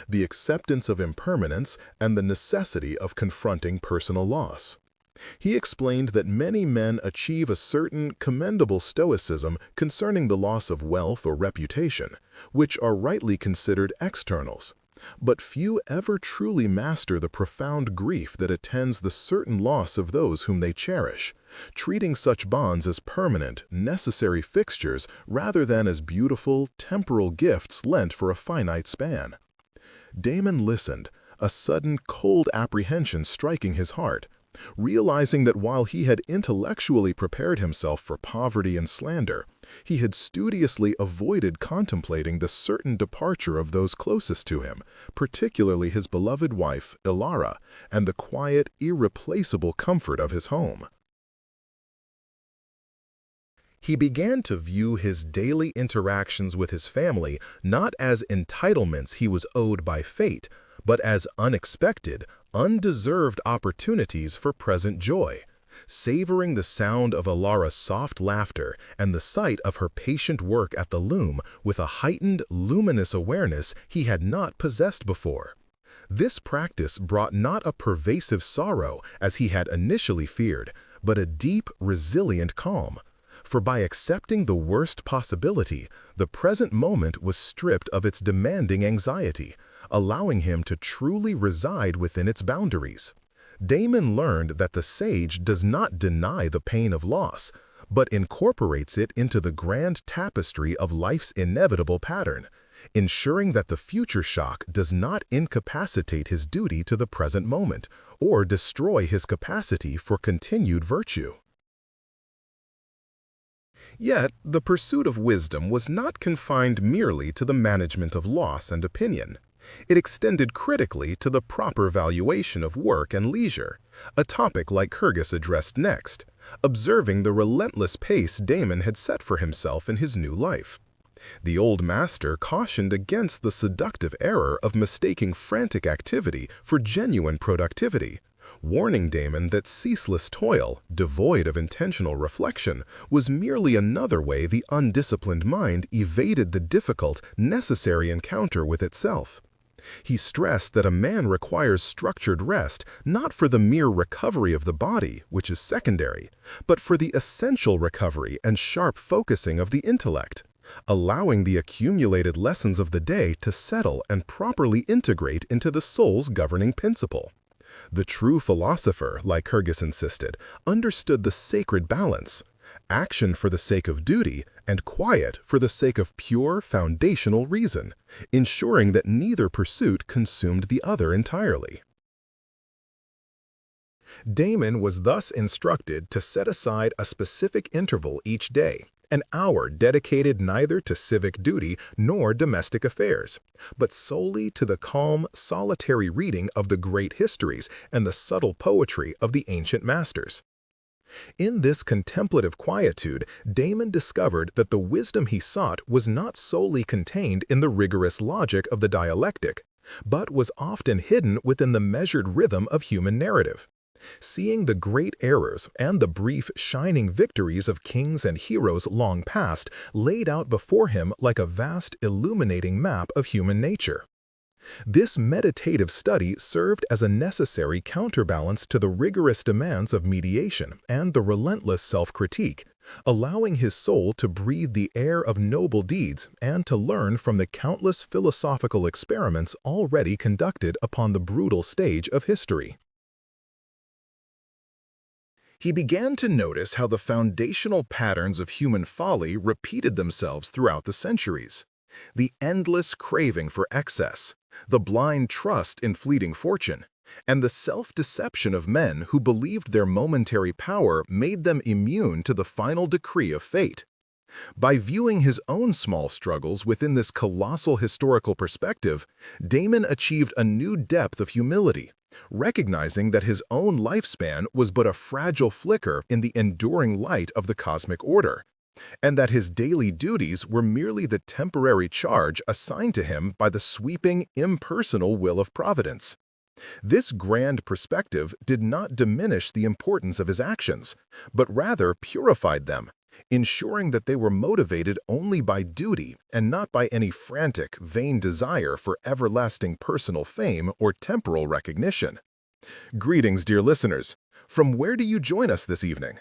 the acceptance of impermanence and the necessity of confronting personal loss. He explained that many men achieve a certain commendable stoicism concerning the loss of wealth or reputation, which are rightly considered externals. But few ever truly master the profound grief that attends the certain loss of those whom they cherish, treating such bonds as permanent, necessary fixtures rather than as beautiful, temporal gifts lent for a finite span. Damon listened, a sudden cold apprehension striking his heart, realizing that while he had intellectually prepared himself for poverty and slander, he had studiously avoided contemplating the certain departure of those closest to him, particularly his beloved wife, Ilara, and the quiet, irreplaceable comfort of his home. He began to view his daily interactions with his family not as entitlements he was owed by fate, but as unexpected, undeserved opportunities for present joy, savoring the sound of Ilara's soft laughter and the sight of her patient work at the loom with a heightened, luminous awareness he had not possessed before. This practice brought not a pervasive sorrow, as he had initially feared, but a deep, resilient calm. For by accepting the worst possibility, the present moment was stripped of its demanding anxiety, allowing him to truly reside within its boundaries. Damon learned that the sage does not deny the pain of loss, but incorporates it into the grand tapestry of life's inevitable pattern, ensuring that the future shock does not incapacitate his duty to the present moment or destroy his capacity for continued virtue. Yet, the pursuit of wisdom was not confined merely to the management of loss and opinion. It extended critically to the proper valuation of work and leisure, a topic Lycurgus addressed next, observing the relentless pace Damon had set for himself in his new life. The old master cautioned against the seductive error of mistaking frantic activity for genuine productivity, warning Damon that ceaseless toil, devoid of intentional reflection, was merely another way the undisciplined mind evaded the difficult, necessary encounter with itself. He stressed that a man requires structured rest not for the mere recovery of the body, which is secondary, but for the essential recovery and sharp focusing of the intellect, allowing the accumulated lessons of the day to settle and properly integrate into the soul's governing principle. The true philosopher, Lycurgus insisted, understood the sacred balance, action for the sake of duty and quiet for the sake of pure foundational reason, ensuring that neither pursuit consumed the other entirely. Damon was thus instructed to set aside a specific interval each day, an hour dedicated neither to civic duty nor domestic affairs, but solely to the calm, solitary reading of the great histories and the subtle poetry of the ancient masters. In this contemplative quietude, Damon discovered that the wisdom he sought was not solely contained in the rigorous logic of the dialectic, but was often hidden within the measured rhythm of human narrative. Seeing the great errors and the brief, shining victories of kings and heroes long past laid out before him like a vast, illuminating map of human nature. This meditative study served as a necessary counterbalance to the rigorous demands of mediation and the relentless self-critique, allowing his soul to breathe the air of noble deeds and to learn from the countless philosophical experiments already conducted upon the brutal stage of history. He began to notice how the foundational patterns of human folly repeated themselves throughout the centuries. The endless craving for excess, the blind trust in fleeting fortune, and the self-deception of men who believed their momentary power made them immune to the final decree of fate. By viewing his own small struggles within this colossal historical perspective, Damon achieved a new depth of humility, recognizing that his own lifespan was but a fragile flicker in the enduring light of the cosmic order, and that his daily duties were merely the temporary charge assigned to him by the sweeping, impersonal will of Providence. This grand perspective did not diminish the importance of his actions, but rather purified them, ensuring that they were motivated only by duty and not by any frantic, vain desire for everlasting personal fame or temporal recognition. Greetings, dear listeners. From where do you join us this evening?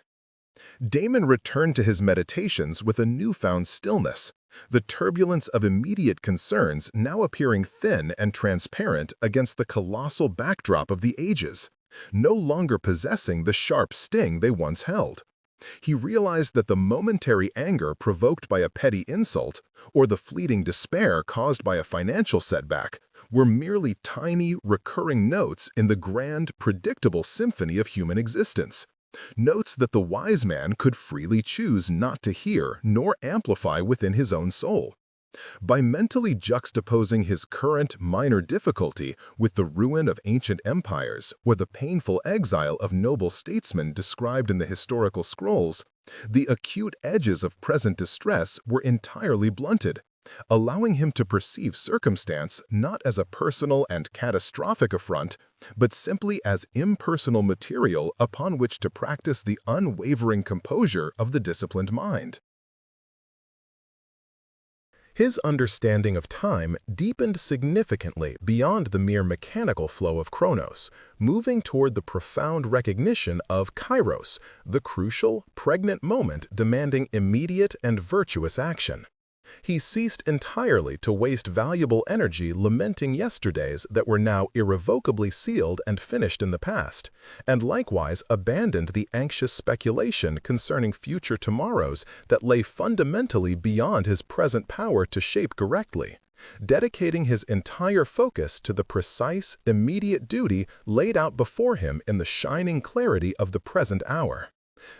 Damon returned to his meditations with a newfound stillness, the turbulence of immediate concerns now appearing thin and transparent against the colossal backdrop of the ages, no longer possessing the sharp sting they once held. He realized that the momentary anger provoked by a petty insult or the fleeting despair caused by a financial setback were merely tiny, recurring notes in the grand, predictable symphony of human existence. Notes that the wise man could freely choose not to hear nor amplify within his own soul. By mentally juxtaposing his current minor difficulty with the ruin of ancient empires or the painful exile of noble statesmen described in the historical scrolls, the acute edges of present distress were entirely blunted, allowing him to perceive circumstance not as a personal and catastrophic affront, but simply as impersonal material upon which to practice the unwavering composure of the disciplined mind. His understanding of time deepened significantly beyond the mere mechanical flow of chronos, moving toward the profound recognition of kairos, the crucial, pregnant moment demanding immediate and virtuous action. He ceased entirely to waste valuable energy lamenting yesterdays that were now irrevocably sealed and finished in the past, and likewise abandoned the anxious speculation concerning future tomorrows that lay fundamentally beyond his present power to shape correctly, dedicating his entire focus to the precise, immediate duty laid out before him in the shining clarity of the present hour.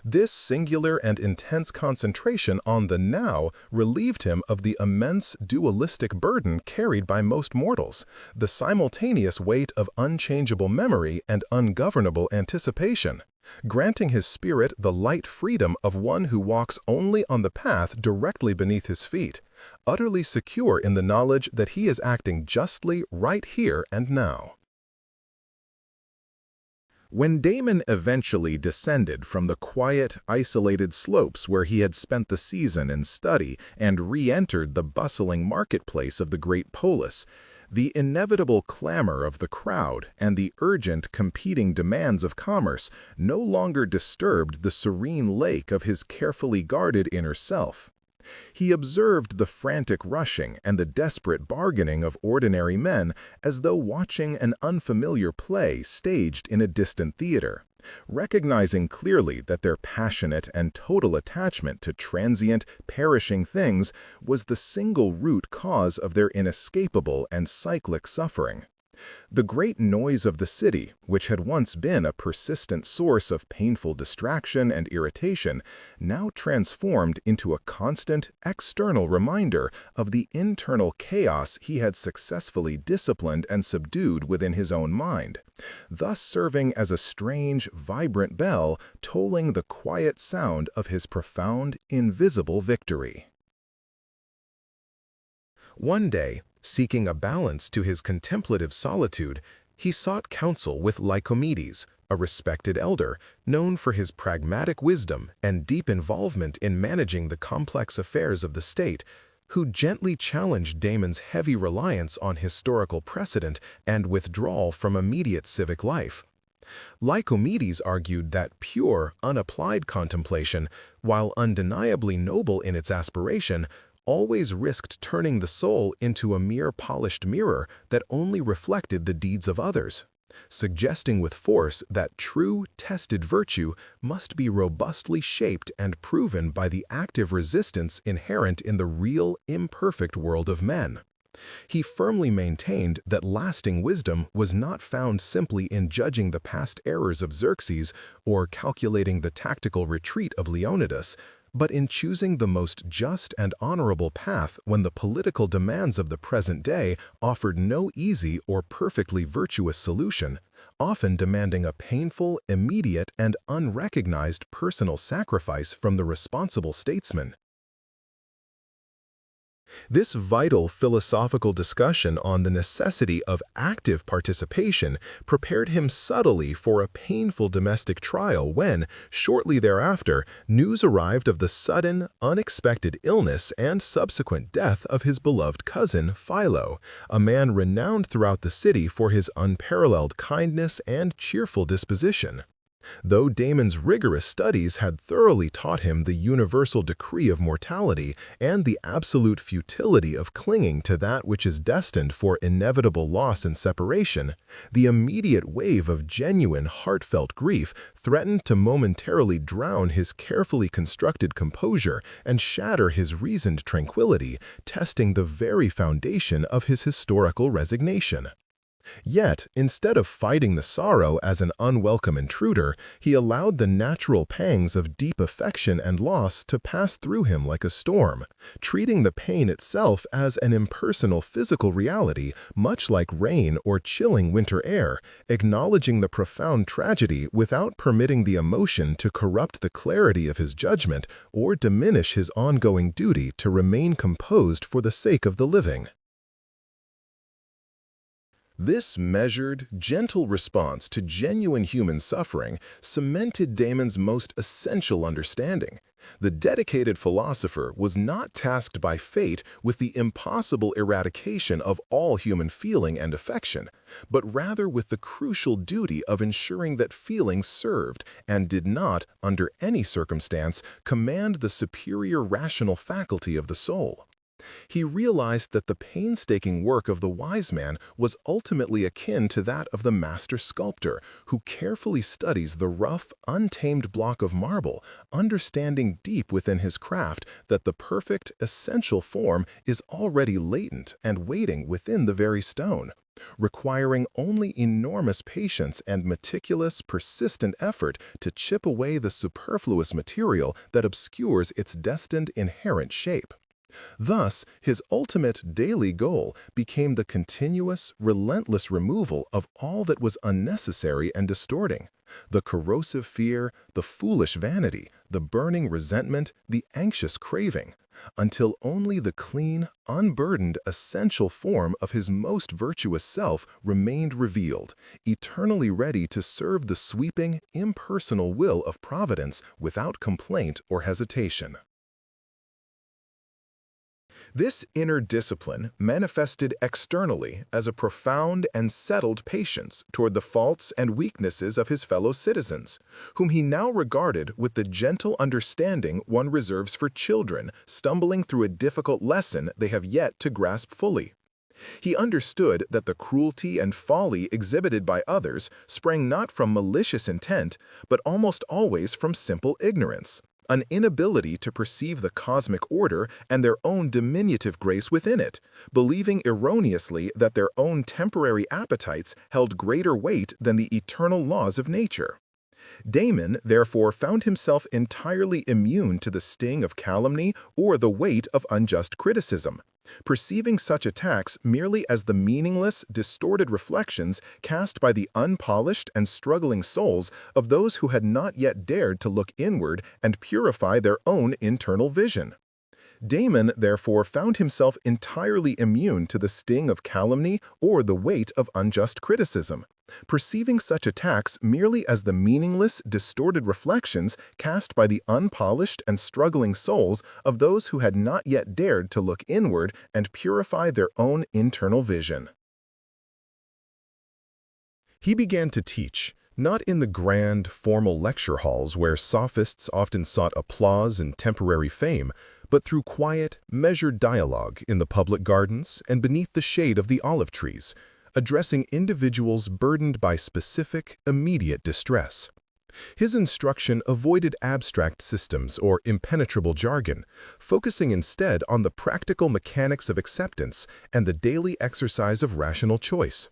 This singular and intense concentration on the now relieved him of the immense dualistic burden carried by most mortals, the simultaneous weight of unchangeable memory and ungovernable anticipation, granting his spirit the light freedom of one who walks only on the path directly beneath his feet, utterly secure in the knowledge that he is acting justly right here and now. When Damon eventually descended from the quiet, isolated slopes where he had spent the season in study and re-entered the bustling marketplace of the great polis, the inevitable clamor of the crowd and the urgent competing demands of commerce no longer disturbed the serene lake of his carefully guarded inner self. He observed the frantic rushing and the desperate bargaining of ordinary men as though watching an unfamiliar play staged in a distant theater, recognizing clearly that their passionate and total attachment to transient, perishing things was the single root cause of their inescapable and cyclic suffering. The great noise of the city, which had once been a persistent source of painful distraction and irritation, now transformed into a constant, external reminder of the internal chaos he had successfully disciplined and subdued within his own mind, thus serving as a strange, vibrant bell tolling the quiet sound of his profound, invisible victory. One day, seeking a balance to his contemplative solitude, he sought counsel with Lycomedes, a respected elder known for his pragmatic wisdom and deep involvement in managing the complex affairs of the state, who gently challenged Damon's heavy reliance on historical precedent and withdrawal from immediate civic life. Lycomedes argued that pure, unapplied contemplation, while undeniably noble in its aspiration, always risked turning the soul into a mere polished mirror that only reflected the deeds of others, suggesting with force that true, tested virtue must be robustly shaped and proven by the active resistance inherent in the real, imperfect world of men. He firmly maintained that lasting wisdom was not found simply in judging the past errors of Xerxes or calculating the tactical retreat of Leonidas, but in choosing the most just and honorable path when the political demands of the present day offered no easy or perfectly virtuous solution, often demanding a painful, immediate, and unrecognized personal sacrifice from the responsible statesman. This vital philosophical discussion on the necessity of active participation prepared him subtly for a painful domestic trial when, shortly thereafter, news arrived of the sudden, unexpected illness and subsequent death of his beloved cousin, Philo, a man renowned throughout the city for his unparalleled kindness and cheerful disposition. Though Damon's rigorous studies had thoroughly taught him the universal decree of mortality and the absolute futility of clinging to that which is destined for inevitable loss and separation, the immediate wave of genuine, heartfelt grief threatened to momentarily drown his carefully constructed composure and shatter his reasoned tranquility, testing the very foundation of his historical resignation. Yet, instead of fighting the sorrow as an unwelcome intruder, he allowed the natural pangs of deep affection and loss to pass through him like a storm, treating the pain itself as an impersonal physical reality, much like rain or chilling winter air, acknowledging the profound tragedy without permitting the emotion to corrupt the clarity of his judgment or diminish his ongoing duty to remain composed for the sake of the living. This measured, gentle response to genuine human suffering cemented Damon's most essential understanding. The dedicated philosopher was not tasked by fate with the impossible eradication of all human feeling and affection, but rather with the crucial duty of ensuring that feeling served and did not, under any circumstance, command the superior rational faculty of the soul. He realized that the painstaking work of the wise man was ultimately akin to that of the master sculptor, who carefully studies the rough, untamed block of marble, understanding deep within his craft that the perfect, essential form is already latent and waiting within the very stone, requiring only enormous patience and meticulous, persistent effort to chip away the superfluous material that obscures its destined inherent shape. Thus, his ultimate daily goal became the continuous, relentless removal of all that was unnecessary and distorting: the corrosive fear, the foolish vanity, the burning resentment, the anxious craving, until only the clean, unburdened, essential form of his most virtuous self remained revealed, eternally ready to serve the sweeping, impersonal will of Providence without complaint or hesitation. This inner discipline manifested externally as a profound and settled patience toward the faults and weaknesses of his fellow citizens, whom he now regarded with the gentle understanding one reserves for children stumbling through a difficult lesson they have yet to grasp fully. He understood that the cruelty and folly exhibited by others sprang not from malicious intent, but almost always from simple ignorance, an inability to perceive the cosmic order and their own diminutive grace within it, believing erroneously that their own temporary appetites held greater weight than the eternal laws of nature. Damon, therefore, found himself entirely immune to the sting of calumny or the weight of unjust criticism, perceiving such attacks merely as the meaningless, distorted reflections cast by the unpolished and struggling souls of those who had not yet dared to look inward and purify their own internal vision. Damon, therefore, found himself entirely immune to the sting of calumny or the weight of unjust criticism, perceiving such attacks merely as the meaningless, distorted reflections cast by the unpolished and struggling souls of those who had not yet dared to look inward and purify their own internal vision. He began to teach, not in the grand, formal lecture halls where sophists often sought applause and temporary fame, but through quiet, measured dialogue in the public gardens and beneath the shade of the olive trees, addressing individuals burdened by specific, immediate distress. His instruction avoided abstract systems or impenetrable jargon, focusing instead on the practical mechanics of acceptance and the daily exercise of rational choice,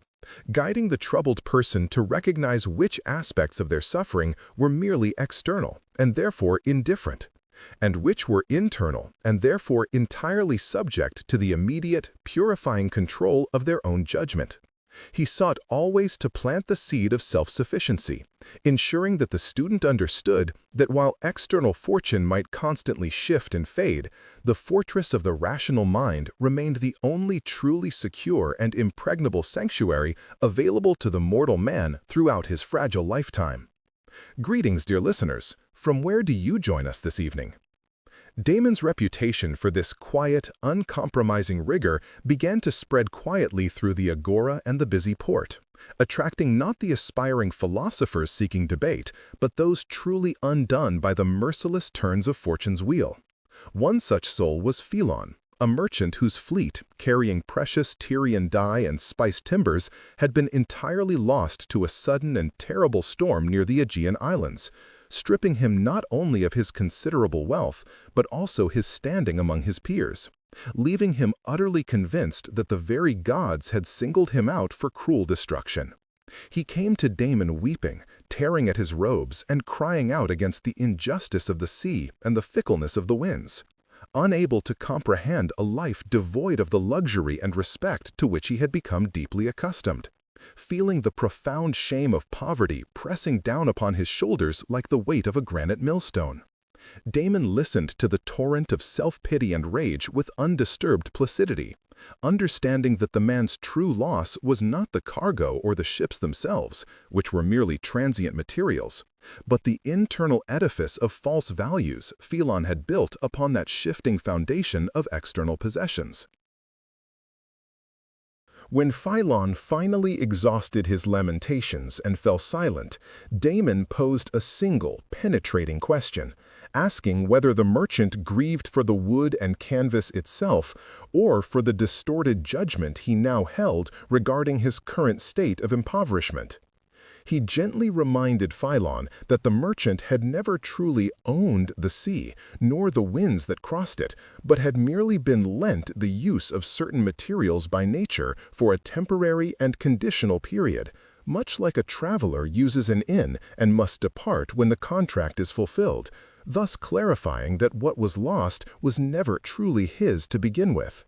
guiding the troubled person to recognize which aspects of their suffering were merely external and therefore indifferent, and which were internal and therefore entirely subject to the immediate, purifying control of their own judgment. He sought always to plant the seed of self-sufficiency, ensuring that the student understood that while external fortune might constantly shift and fade, the fortress of the rational mind remained the only truly secure and impregnable sanctuary available to the mortal man throughout his fragile lifetime. Greetings, dear listeners. From where do you join us this evening? Damon's reputation for this quiet, uncompromising rigor began to spread quietly through the agora and the busy port, attracting not the aspiring philosophers seeking debate, but those truly undone by the merciless turns of fortune's wheel. One such soul was Philon, a merchant whose fleet, carrying precious Tyrian dye and spiced timbers, had been entirely lost to a sudden and terrible storm near the Aegean Islands, stripping him not only of his considerable wealth, but also his standing among his peers, leaving him utterly convinced that the very gods had singled him out for cruel destruction. He came to Damon weeping, tearing at his robes, and crying out against the injustice of the sea and the fickleness of the winds, unable to comprehend a life devoid of the luxury and respect to which he had become deeply accustomed, feeling the profound shame of poverty pressing down upon his shoulders like the weight of a granite millstone. Damon listened to the torrent of self-pity and rage with undisturbed placidity, understanding that the man's true loss was not the cargo or the ships themselves, which were merely transient materials, but the internal edifice of false values Philon had built upon that shifting foundation of external possessions. When Philon finally exhausted his lamentations and fell silent, Damon posed a single, penetrating question, asking whether the merchant grieved for the wood and canvas itself or for the distorted judgment he now held regarding his current state of impoverishment. He gently reminded Philon that the merchant had never truly owned the sea, nor the winds that crossed it, but had merely been lent the use of certain materials by nature for a temporary and conditional period, much like a traveler uses an inn and must depart when the contract is fulfilled, thus clarifying that what was lost was never truly his to begin with.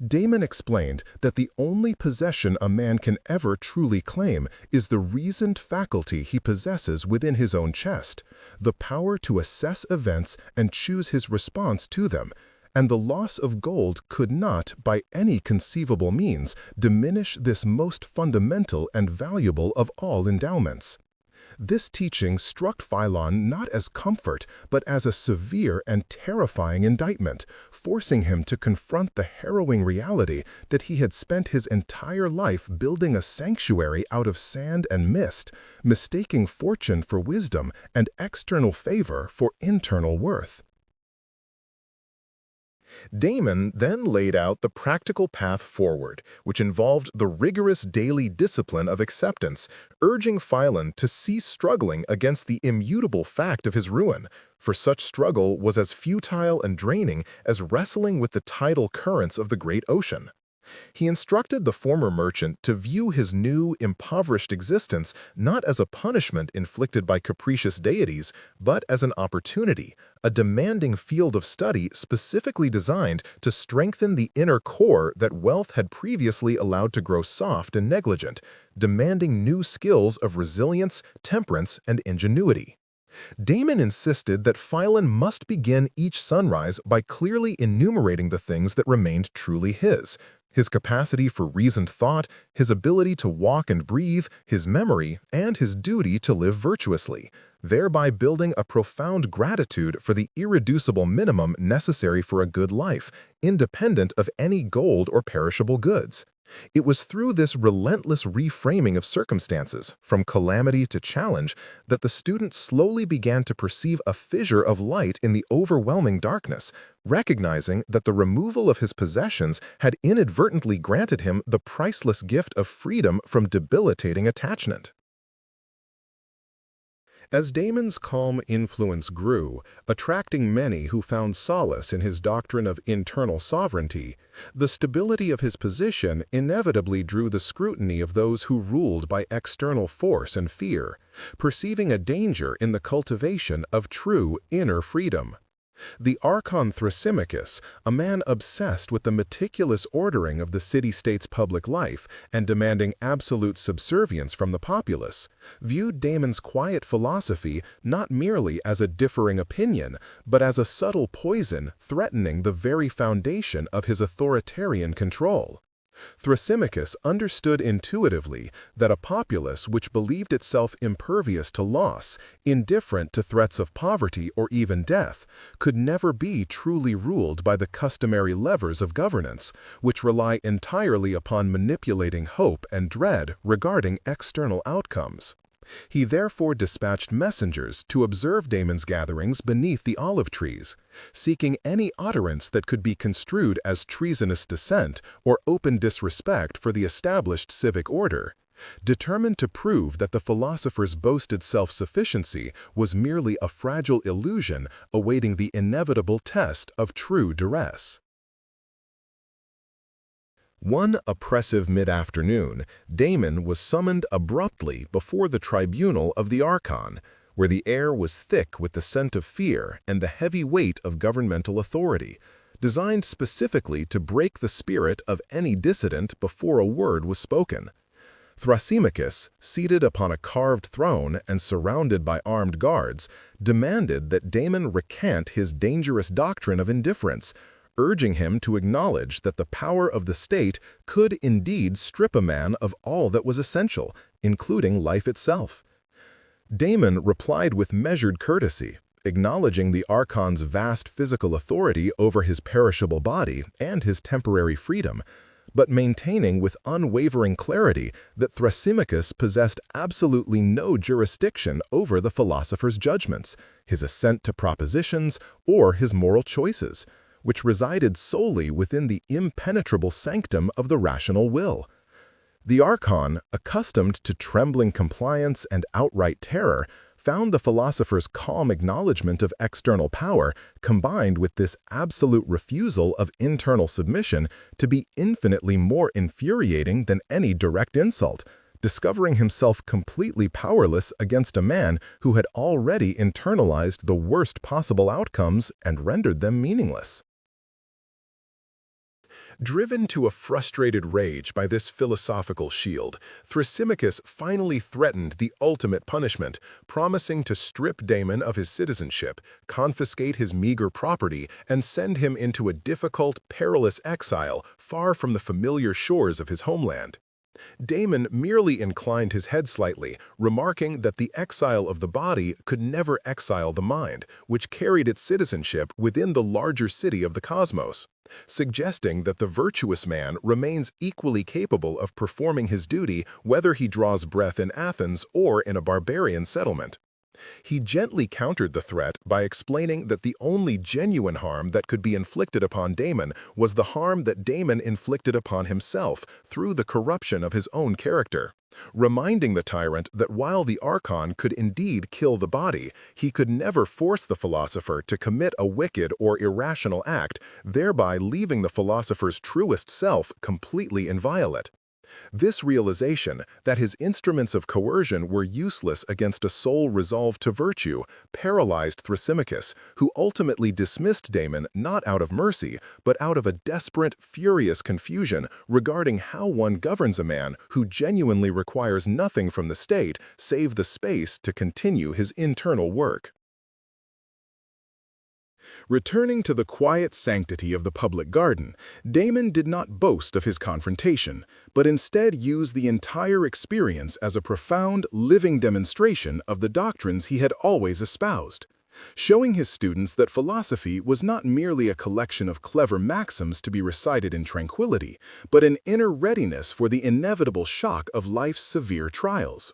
Damon explained that the only possession a man can ever truly claim is the reasoned faculty he possesses within his own chest, the power to assess events and choose his response to them, and the loss of gold could not, by any conceivable means, diminish this most fundamental and valuable of all endowments. This teaching struck Philon not as comfort, but as a severe and terrifying indictment, forcing him to confront the harrowing reality that he had spent his entire life building a sanctuary out of sand and mist, mistaking fortune for wisdom and external favor for internal worth. Damon then laid out the practical path forward, which involved the rigorous daily discipline of acceptance, urging Philon to cease struggling against the immutable fact of his ruin, for such struggle was as futile and draining as wrestling with the tidal currents of the great ocean. He instructed the former merchant to view his new, impoverished existence not as a punishment inflicted by capricious deities, but as an opportunity, a demanding field of study specifically designed to strengthen the inner core that wealth had previously allowed to grow soft and negligent, demanding new skills of resilience, temperance, and ingenuity. Damon insisted that Philon must begin each sunrise by clearly enumerating the things that remained truly his capacity for reasoned thought, his ability to walk and breathe, his memory, and his duty to live virtuously, thereby building a profound gratitude for the irreducible minimum necessary for a good life, independent of any gold or perishable goods. It was through this relentless reframing of circumstances, from calamity to challenge, that the student slowly began to perceive a fissure of light in the overwhelming darkness, recognizing that the removal of his possessions had inadvertently granted him the priceless gift of freedom from debilitating attachment. As Damon's calm influence grew, attracting many who found solace in his doctrine of internal sovereignty, the stability of his position inevitably drew the scrutiny of those who ruled by external force and fear, perceiving a danger in the cultivation of true inner freedom. The Archon Thrasymachus, a man obsessed with the meticulous ordering of the city-state's public life and demanding absolute subservience from the populace, viewed Damon's quiet philosophy not merely as a differing opinion, but as a subtle poison threatening the very foundation of his authoritarian control. Thrasymachus understood intuitively that a populace which believed itself impervious to loss, indifferent to threats of poverty or even death, could never be truly ruled by the customary levers of governance, which rely entirely upon manipulating hope and dread regarding external outcomes. He therefore dispatched messengers to observe Damon's gatherings beneath the olive trees, seeking any utterance that could be construed as treasonous dissent or open disrespect for the established civic order, determined to prove that the philosopher's boasted self-sufficiency was merely a fragile illusion awaiting the inevitable test of true duress. One oppressive mid-afternoon, Damon was summoned abruptly before the tribunal of the Archon, where the air was thick with the scent of fear and the heavy weight of governmental authority, designed specifically to break the spirit of any dissident before a word was spoken. Thrasymachus, seated upon a carved throne and surrounded by armed guards, demanded that Damon recant his dangerous doctrine of indifference, urging him to acknowledge that the power of the state could indeed strip a man of all that was essential, including life itself. Damon replied with measured courtesy, acknowledging the Archon's vast physical authority over his perishable body and his temporary freedom, but maintaining with unwavering clarity that Thrasymachus possessed absolutely no jurisdiction over the philosopher's judgments, his assent to propositions, or his moral choices, which resided solely within the impenetrable sanctum of the rational will. The Archon, accustomed to trembling compliance and outright terror, found the philosopher's calm acknowledgment of external power, combined with this absolute refusal of internal submission, to be infinitely more infuriating than any direct insult, discovering himself completely powerless against a man who had already internalized the worst possible outcomes and rendered them meaningless. Driven to a frustrated rage by this philosophical shield, Thrasymachus finally threatened the ultimate punishment, promising to strip Damon of his citizenship, confiscate his meager property, and send him into a difficult, perilous exile far from the familiar shores of his homeland. Damon merely inclined his head slightly, remarking that the exile of the body could never exile the mind, which carried its citizenship within the larger city of the cosmos, suggesting that the virtuous man remains equally capable of performing his duty whether he draws breath in Athens or in a barbarian settlement. He gently countered the threat by explaining that the only genuine harm that could be inflicted upon Damon was the harm that Damon inflicted upon himself through the corruption of his own character, reminding the tyrant that while the Archon could indeed kill the body, he could never force the philosopher to commit a wicked or irrational act, thereby leaving the philosopher's truest self completely inviolate. This realization that his instruments of coercion were useless against a soul resolved to virtue paralyzed Thrasymachus, who ultimately dismissed Damon not out of mercy, but out of a desperate, furious confusion regarding how one governs a man who genuinely requires nothing from the state save the space to continue his internal work. Returning to the quiet sanctity of the public garden, Damon did not boast of his confrontation, but instead used the entire experience as a profound, living demonstration of the doctrines he had always espoused, showing his students that philosophy was not merely a collection of clever maxims to be recited in tranquility, but an inner readiness for the inevitable shock of life's severe trials.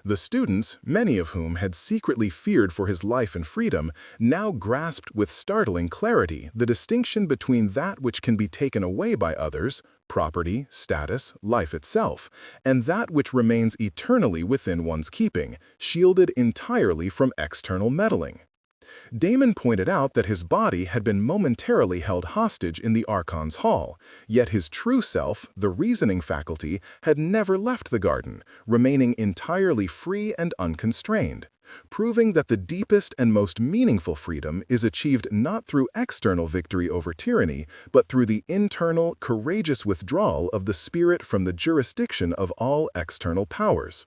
The students, many of whom had secretly feared for his life and freedom, now grasped with startling clarity the distinction between that which can be taken away by others, property, status, life itself, and that which remains eternally within one's keeping, shielded entirely from external meddling. Damon pointed out that his body had been momentarily held hostage in the Archon's hall, yet his true self, the reasoning faculty, had never left the garden, remaining entirely free and unconstrained, proving that the deepest and most meaningful freedom is achieved not through external victory over tyranny, but through the internal, courageous withdrawal of the spirit from the jurisdiction of all external powers.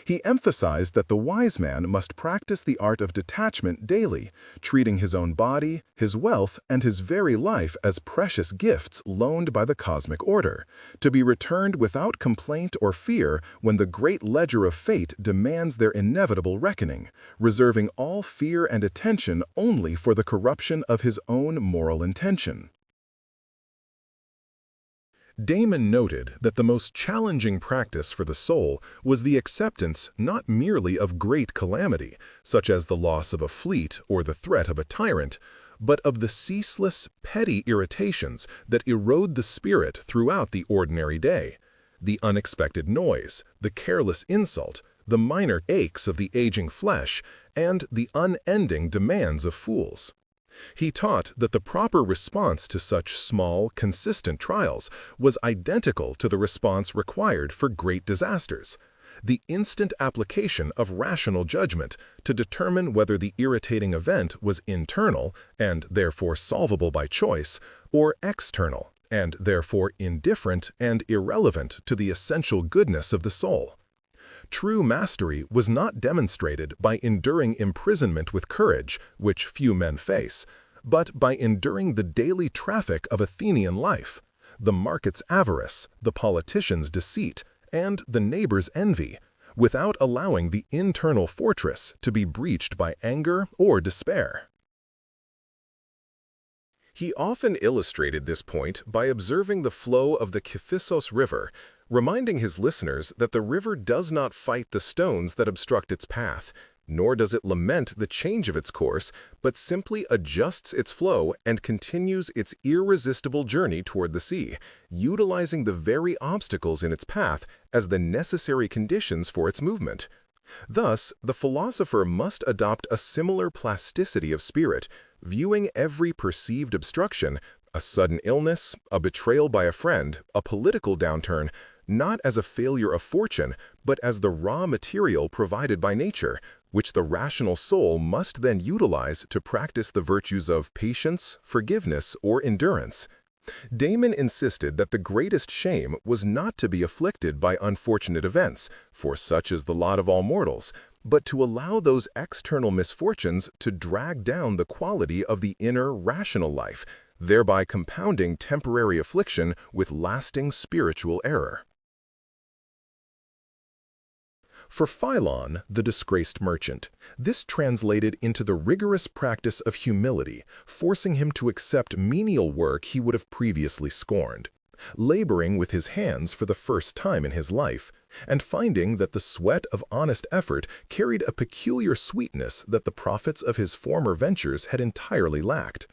He emphasized that the wise man must practice the art of detachment daily, treating his own body, his wealth, and his very life as precious gifts loaned by the cosmic order, to be returned without complaint or fear when the great ledger of fate demands their inevitable reckoning, reserving all fear and attention only for the corruption of his own moral intention. Damon noted that the most challenging practice for the soul was the acceptance not merely of great calamity, such as the loss of a fleet or the threat of a tyrant, but of the ceaseless, petty irritations that erode the spirit throughout the ordinary day, the unexpected noise, the careless insult, the minor aches of the aging flesh, and the unending demands of fools. He taught that the proper response to such small, consistent trials was identical to the response required for great disasters, the instant application of rational judgment to determine whether the irritating event was internal, and therefore solvable by choice, or external, and therefore indifferent and irrelevant to the essential goodness of the soul. True mastery was not demonstrated by enduring imprisonment with courage, which few men face, but by enduring the daily traffic of Athenian life, the market's avarice, the politician's deceit, and the neighbor's envy, without allowing the internal fortress to be breached by anger or despair. He often illustrated this point by observing the flow of the Kifissos River, reminding his listeners that the river does not fight the stones that obstruct its path, nor does it lament the change of its course, but simply adjusts its flow and continues its irresistible journey toward the sea, utilizing the very obstacles in its path as the necessary conditions for its movement. Thus, the philosopher must adopt a similar plasticity of spirit, viewing every perceived obstruction, a sudden illness, a betrayal by a friend, a political downturn, not as a failure of fortune, but as the raw material provided by nature, which the rational soul must then utilize to practice the virtues of patience, forgiveness, or endurance. Damon insisted that the greatest shame was not to be afflicted by unfortunate events, for such is the lot of all mortals, but to allow those external misfortunes to drag down the quality of the inner rational life, thereby compounding temporary affliction with lasting spiritual error. For Philon, the disgraced merchant, this translated into the rigorous practice of humility, forcing him to accept menial work he would have previously scorned, laboring with his hands for the first time in his life, and finding that the sweat of honest effort carried a peculiar sweetness that the profits of his former ventures had entirely lacked.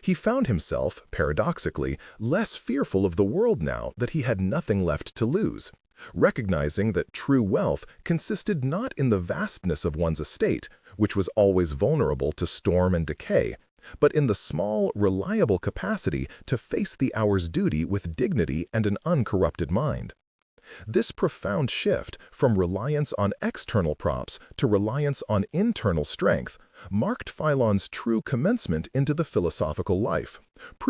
He found himself, paradoxically, less fearful of the world now that he had nothing left to lose, recognizing that true wealth consisted not in the vastness of one's estate, which was always vulnerable to storm and decay, but in the small, reliable capacity to face the hour's duty with dignity and an uncorrupted mind. This profound shift from reliance on external props to reliance on internal strength marked Philon's true commencement into the philosophical life, proving